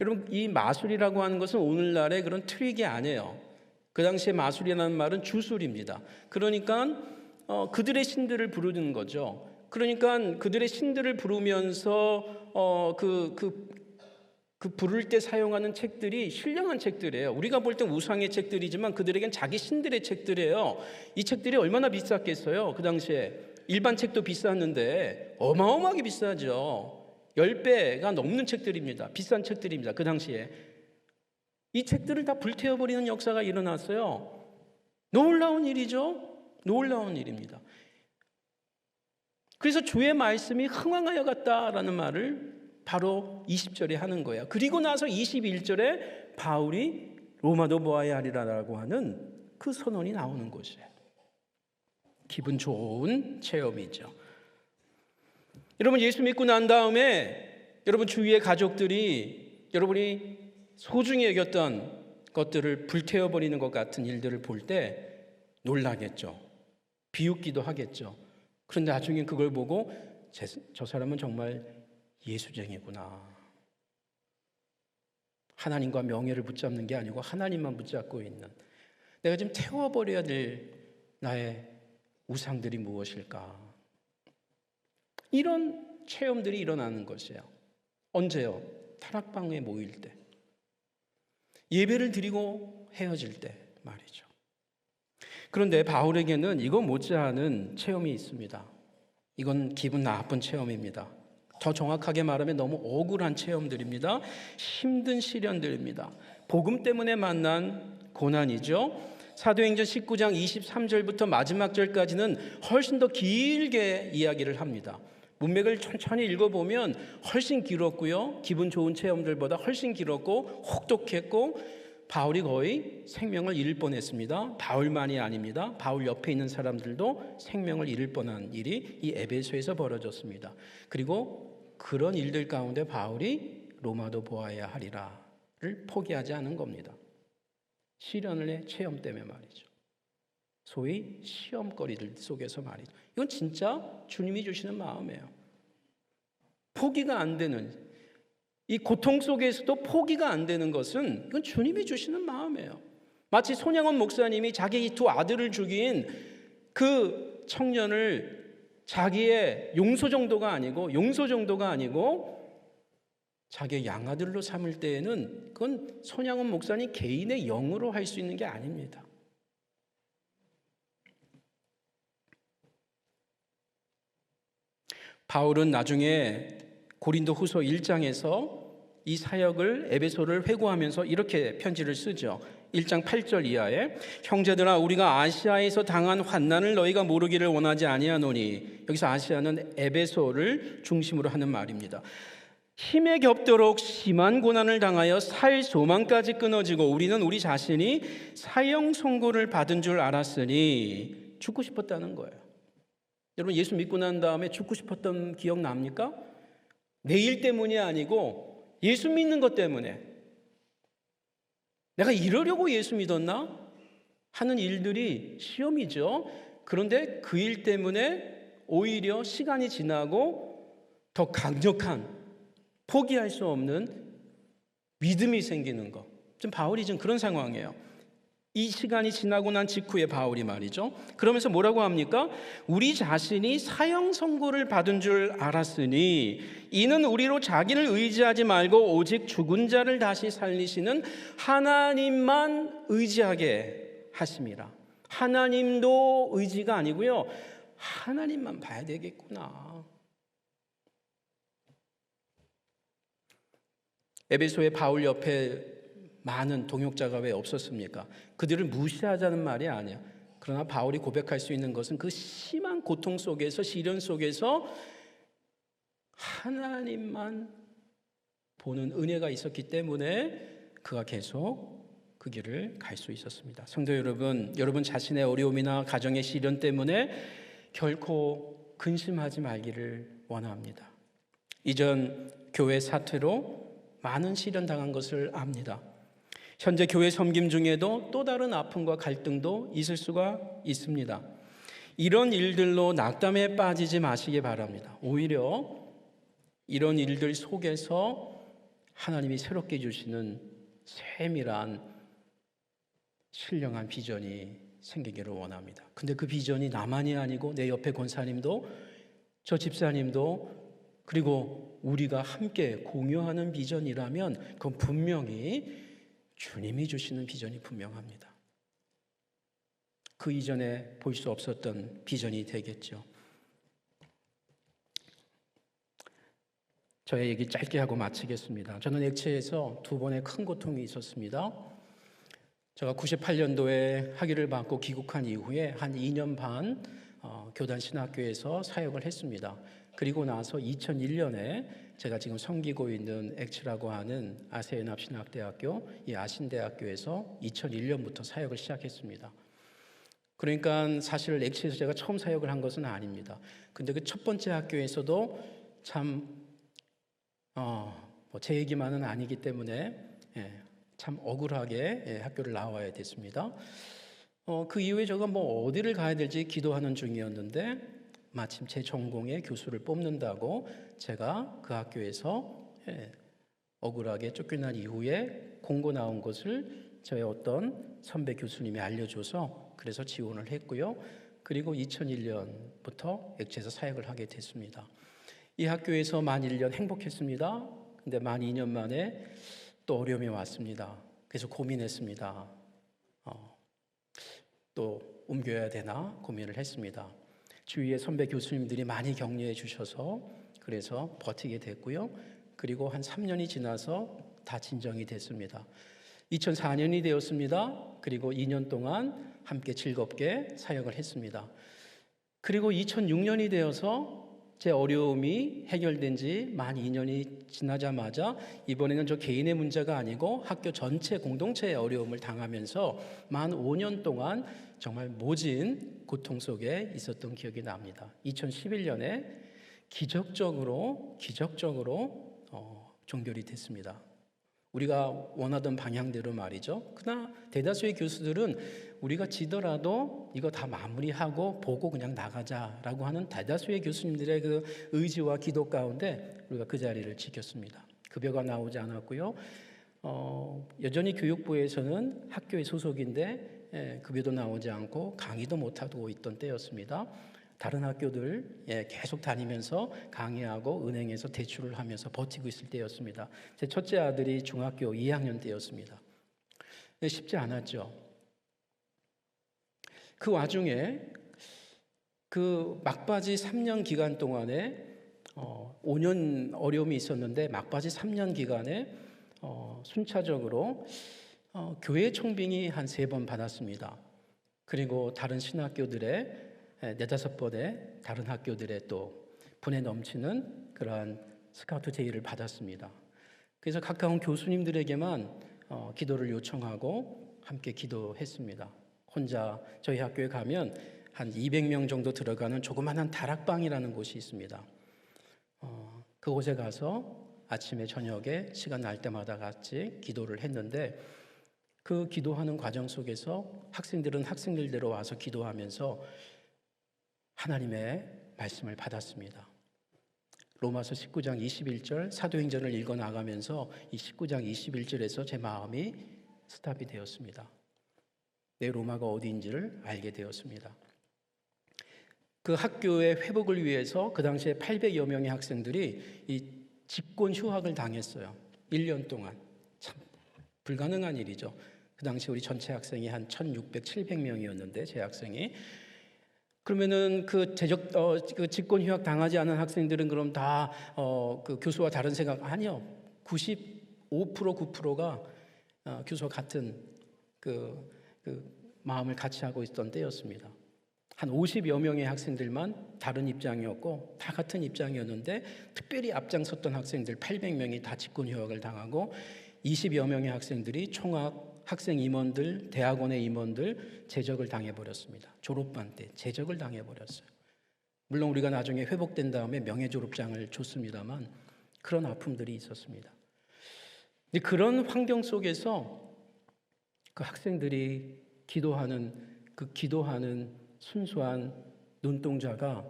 여러분, 이 마술이라고 하는 것은 오늘날의 그런 트릭이 아니에요. 그 당시에 마술이라는 말은 주술입니다. 그러니까 그들의 신들을 부르는 거죠. 그러니까 그들의 신들을 부르면서 그 부를 때 사용하는 책들이 신령한 책들이에요. 우리가 볼 땐 우상의 책들이지만 그들에겐 자기 신들의 책들이에요. 이 책들이 얼마나 비쌌겠어요? 그 당시에 일반 책도 비쌌는데 어마어마하게 비싸죠. 10배가 넘는 책들입니다. 비싼 책들입니다. 그 당시에 이 책들을 다 불태워버리는 역사가 일어났어요. 놀라운 일이죠. 놀라운 일입니다. 그래서 주의 말씀이 흥왕하여 갔다라는 말을 바로 20절에 하는 거예요. 그리고 나서 21절에 바울이 로마도 보아야 하리라라고 하는 그 선언이 나오는 것이에요. 기분 좋은 체험이죠. 여러분, 예수 믿고 난 다음에 여러분 주위의 가족들이 여러분이 소중히 여겼던 것들을 불태워버리는 것 같은 일들을 볼 때 놀라겠죠. 비웃기도 하겠죠. 그런데 나중에 그걸 보고 저 사람은 정말 예수쟁이구나. 하나님과 명예를 붙잡는 게 아니고 하나님만 붙잡고 있는, 내가 지금 태워버려야 될 나의 우상들이 무엇일까? 이런 체험들이 일어나는 것이에요. 언제요? 타락방에 모일 때, 예배를 드리고 헤어질 때 말이죠. 그런데 바울에게는 이거 못지않은 체험이 있습니다. 이건 기분 나쁜 체험입니다. 더 정확하게 말하면 너무 억울한 체험들입니다. 힘든 시련들입니다. 복음 때문에 만난 고난이죠. 사도행전 19장 23절부터 마지막 절까지는 훨씬 더 길게 이야기를 합니다. 문맥을 천천히 읽어보면 훨씬 길었고요. 기분 좋은 체험들보다 훨씬 길었고 혹독했고 바울이 거의 생명을 잃을 뻔했습니다. 바울만이 아닙니다. 바울 옆에 있는 사람들도 생명을 잃을 뻔한 일이 이 에베소에서 벌어졌습니다. 그리고 그런 일들 가운데 바울이 로마도 보아야 하리라를 포기하지 않은 겁니다. 시련의 체험 때문에 말이죠. 소위 시험거리들 속에서 말이죠. 이건 진짜 주님이 주시는 마음이에요. 포기가 안 되는, 이 고통 속에서도 포기가 안 되는 것은 이건 주님이 주시는 마음이에요. 마치 손양원 목사님이 자기 두 아들을 죽인 그 청년을 자기의 용서 정도가 아니고 자기의 양아들로 삼을 때에는 그건 손양원 목사님 개인의 영으로 할 수 있는 게 아닙니다. 바울은 나중에 고린도 후서 1장에서 이 사역을 에베소를 회고하면서 이렇게 편지를 쓰죠. 1장 8절 이하에 형제들아 우리가 아시아에서 당한 환난을 너희가 모르기를 원하지 아니하노니, 여기서 아시아는 에베소를 중심으로 하는 말입니다. 힘에 겹도록 심한 고난을 당하여 살 소망까지 끊어지고 우리는 우리 자신이 사형 선고를 받은 줄 알았으니, 죽고 싶었다는 거예요. 여러분 예수 믿고 난 다음에 죽고 싶었던 기억 납니까? 내 일 때문이 아니고 예수 믿는 것 때문에, 내가 이러려고 예수 믿었나? 하는 일들이 시험이죠. 그런데 그 일 때문에 오히려 시간이 지나고 더 강력한, 포기할 수 없는 믿음이 생기는 것. 좀 바울이 좀 그런 상황이에요. 이 시간이 지나고 난 직후에 바울이 말이죠. 그러면서 뭐라고 합니까? 우리 자신이 사형 선고를 받은 줄 알았으니 이는 우리로 자기를 의지하지 말고 오직 죽은 자를 다시 살리시는 하나님만 의지하게 하심이라. 하나님도 의지가 아니고요, 하나님만 봐야 되겠구나. 에베소의 바울 옆에 많은 동역자가 왜 없었습니까? 그들을 무시하자는 말이 아니야. 그러나 바울이 고백할 수 있는 것은 그 심한 고통 속에서, 시련 속에서 하나님만 보는 은혜가 있었기 때문에 그가 계속 그 길을 갈 수 있었습니다. 성도 여러분, 여러분 자신의 어려움이나 가정의 시련 때문에 결코 근심하지 말기를 원합니다. 이전 교회 사태로 많은 시련 당한 것을 압니다. 현재 교회 섬김 중에도 또 다른 아픔과 갈등도 있을 수가 있습니다. 이런 일들로 낙담에 빠지지 마시기 바랍니다. 오히려 이런 일들 속에서 하나님이 새롭게 주시는 세밀한 신령한 비전이 생기기를 원합니다. 근데 그 비전이 나만이 아니고 내 옆에 권사님도, 저 집사님도, 그리고 우리가 함께 공유하는 비전이라면 그건 분명히 주님이 주시는 비전이 분명합니다. 그 이전에 볼 수 없었던 비전이 되겠죠. 저의 얘기 짧게 하고 마치겠습니다. 저는 액체에서 두 번의 큰 고통이 있었습니다. 제가 98년도에 학위를 받고 귀국한 이후에 한 2년 반 교단 신학교에서 사역을 했습니다. 그리고 나서 2001년에 제가 지금 섬기고 있는 액치라고 하는 아세연합신학대학교, 이 아신대학교에서 2001년부터 사역을 시작했습니다. 그러니까 사실 액치에서 제가 처음 사역을 한 것은 아닙니다. 근데 그 첫 번째 학교에서도 참 제 얘기만은 아니기 때문에 참 억울하게 학교를 나와야 됐습니다. 그 이후에 제가 어디를 가야 될지 기도하는 중이었는데 마침 제 전공의 교수를 뽑는다고 제가 그 학교에서 억울하게 쫓겨난 이후에 공고 나온 것을 저의 어떤 선배 교수님이 알려줘서 그래서 지원을 했고요. 그리고 2001년부터 액체에서 사역을 하게 됐습니다. 이 학교에서 만 1년 행복했습니다. 근데 만 2년 만에 또 어려움이 왔습니다. 그래서 고민했습니다. 또 옮겨야 되나 고민을 했습니다. 주위의 선배 교수님들이 많이 격려해 주셔서 그래서 버티게 됐고요. 그리고 한 3년이 지나서 다 진정이 됐습니다. 2004년이 되었습니다. 그리고 2년 동안 함께 즐겁게 사역을 했습니다. 그리고 2006년이 되어서 제 어려움이 해결된 지 만 2년이 지나자마자 이번에는 저 개인의 문제가 아니고 학교 전체 공동체의 어려움을 당하면서 만 5년 동안 정말 모진 고통 속에 있었던 기억이 납니다. 2011년에 기적적으로 종결이 됐습니다. 우리가 원하던 방향대로 말이죠. 그러나 대다수의 교수들은 우리가 지더라도 이거 다 마무리하고 보고 그냥 나가자라고 하는 대다수의 교수님들의 그 의지와 기도 가운데 우리가 그 자리를 지켰습니다. 급여가 나오지 않았고요. 여전히 교육부에서는 학교의 소속인데 급여도 나오지 않고 강의도 못하고 있던 때였습니다. 다른 학교들 계속 다니면서 강의하고 은행에서 대출을 하면서 버티고 있을 때였습니다. 제 첫째 아들이 중학교 2학년 때였습니다. 쉽지 않았죠. 그 와중에 그 막바지 3년 기간 동안에 5년 어려움이 있었는데 막바지 3년 기간에 순차적으로 교회 총빙이 한 3번 받았습니다. 그리고 다른 신학교들의 4-5번의 다른 학교들의 또 분에 넘치는 그러한 스카우트 제의를 받았습니다. 그래서 가까운 교수님들에게만 기도를 요청하고 함께 기도했습니다. 혼자 저희 학교에 가면 한 200명 정도 들어가는 조그마한 다락방이라는 곳이 있습니다. 그곳에 가서 아침에 저녁에 시간 날 때마다 같이 기도를 했는데 그 기도하는 과정 속에서 학생들은 학생들대로 와서 기도하면서 하나님의 말씀을 받았습니다. 로마서 19장 21절 사도행전을 읽어 나가면서 이 19장 21절에서 제 마음이 스탑이 되었습니다. 내 로마가 어디인지를 알게 되었습니다. 그 학교의 회복을 위해서 그 당시에 800여 명의 학생들이 이 직권 휴학을 당했어요. 1년 동안. 참 불가능한 일이죠. 그 당시 우리 전체 학생이 한 1600, 700명이었는데 제 학생이 그러면은 그 직권 휴학 당하지 않은 학생들은 그럼 다 그 교수와 다른 생각 아니요. 95% 9%가 교수와 같은 그 마음을 같이 하고 있던 때였습니다. 한 50여 명의 학생들만 다른 입장이었고 다 같은 입장이었는데 특별히 앞장섰던 학생들 800명이 다 직권 휴학을 당하고 20여 명의 학생들이 총학 학생 임원들, 대학원의 임원들 제적을 당해버렸습니다. 졸업반 때 제적을 당해버렸어요. 물론 우리가 나중에 회복된 다음에 명예졸업장을 줬습니다만 그런 아픔들이 있었습니다. 근데 그런 환경 속에서 그 학생들이 기도하는 순수한 눈동자가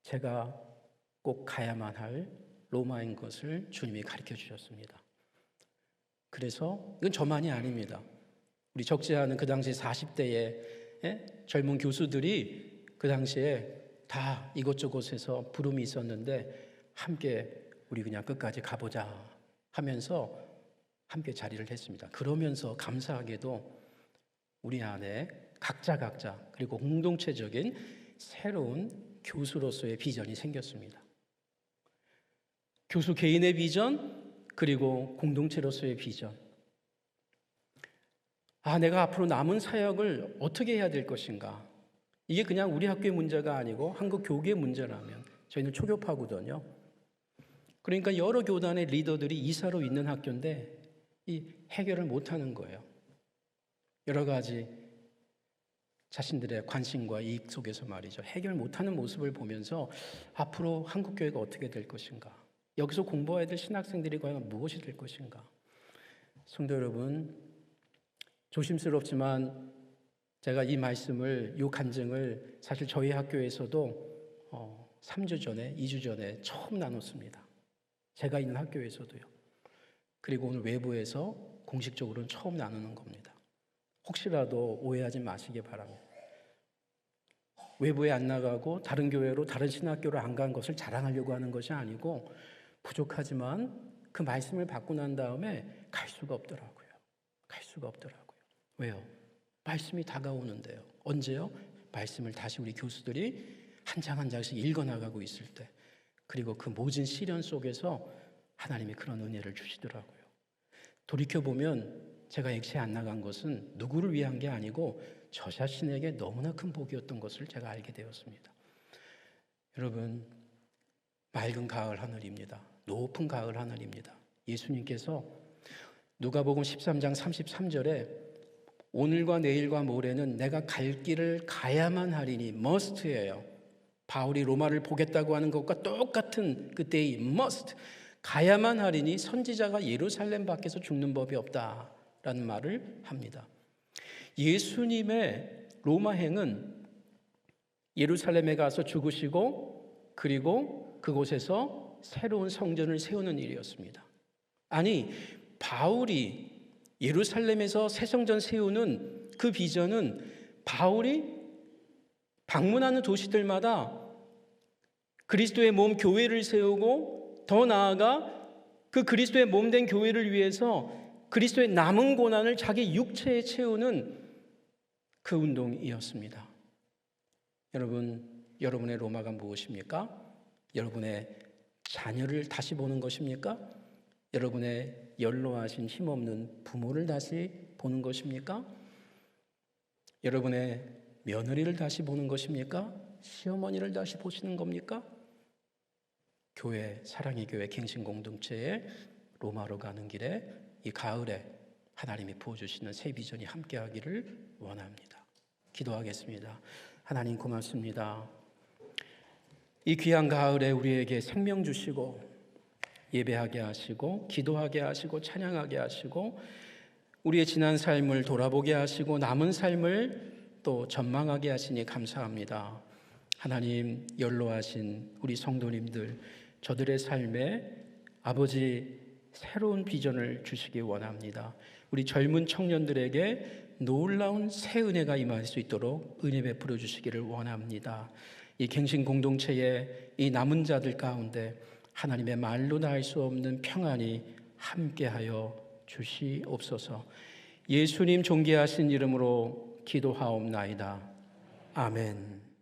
제가 꼭 가야만 할 로마인 것을 주님이 가르쳐 주셨습니다. 그래서 이건 저만이 아닙니다. 우리 적지 않은 그 당시 40대의 젊은 교수들이 그 당시에 다 이곳저곳에서 부름이 있었는데 함께 우리 그냥 끝까지 가보자 하면서 함께 자리를 했습니다. 그러면서 감사하게도 우리 안에 각자 그리고 공동체적인 새로운 교수로서의 비전이 생겼습니다. 교수 개인의 비전 그리고 공동체로서의 비전. 내가 앞으로 남은 사역을 어떻게 해야 될 것인가? 이게 그냥 우리 학교의 문제가 아니고 한국 교계의 문제라면 저희는 초교파거든요. 그러니까 여러 교단의 리더들이 이사로 있는 학교인데 이 해결을 못하는 거예요. 여러 가지 자신들의 관심과 이익 속에서 말이죠. 해결 못하는 모습을 보면서 앞으로 한국교회가 어떻게 될 것인가? 여기서 공부해야 될 신학생들이 과연 무엇이 될 것인가? 성도 여러분, 조심스럽지만 제가 이 말씀을, 이 간증을 사실 저희 학교에서도 3주 전에, 2주 전에 처음 나눴습니다. 제가 있는 학교에서도요. 그리고 오늘 외부에서 공식적으로는 처음 나누는 겁니다. 혹시라도 오해하지 마시기 바랍니다. 외부에 안 나가고 다른 교회로, 다른 신학교로 안 간 것을 자랑하려고 하는 것이 아니고 부족하지만 그 말씀을 받고 난 다음에 갈 수가 없더라고요. 왜요? 말씀이 다가오는데요. 언제요? 말씀을 다시 우리 교수들이 한 장 한 장씩 읽어나가고 있을 때, 그리고 그 모진 시련 속에서 하나님이 그런 은혜를 주시더라고요. 돌이켜보면 제가 액체 안 나간 것은 누구를 위한 게 아니고 저 자신에게 너무나 큰 복이었던 것을 제가 알게 되었습니다. 여러분, 맑은 가을 하늘입니다. 높은 가을 하늘입니다. 예수님께서 누가복음 13장 33절에 오늘과 내일과 모레는 내가 갈 길을 가야만 하리니 must예요. 바울이 로마를 보겠다고 하는 것과 똑같은 그때의 must, 가야만 하리니 선지자가 예루살렘 밖에서 죽는 법이 없다라는 말을 합니다. 예수님의 로마행은 예루살렘에 가서 죽으시고 그리고 그곳에서 새로운 성전을 세우는 일이었습니다. 아니, 바울이 예루살렘에서 새 성전 세우는 그 비전은 바울이 방문하는 도시들마다 그리스도의 몸 교회를 세우고 더 나아가 그 그리스도의 몸 된 교회를 위해서 그리스도의 남은 고난을 자기 육체에 채우는 그 운동이었습니다. 여러분, 여러분의 로마가 무엇입니까? 여러분의 자녀를 다시 보는 것입니까? 여러분의 연로하신 힘없는 부모를 다시 보는 것입니까? 여러분의 며느리를 다시 보는 것입니까? 시어머니를 다시 보시는 겁니까? 교회, 사랑의 교회 갱신공동체에 로마로 가는 길에 이 가을에 하나님이 부어주시는 새 비전이 함께하기를 원합니다. 기도하겠습니다. 하나님 고맙습니다. 이 귀한 가을에 우리에게 생명 주시고 예배하게 하시고 기도하게 하시고 찬양하게 하시고 우리의 지난 삶을 돌아보게 하시고 남은 삶을 또 전망하게 하시니 감사합니다. 하나님, 연로하신 우리 성도님들, 저들의 삶에 아버지 새로운 비전을 주시기 원합니다. 우리 젊은 청년들에게 놀라운 새 은혜가 임할 수 있도록 은혜 베풀어 주시기를 원합니다. 이 갱신 공동체의 이 남은 자들 가운데 하나님의 말로 닿을 수 없는 평안이 함께하여 주시옵소서. 예수님 존귀하신 이름으로 기도하옵나이다. 아멘.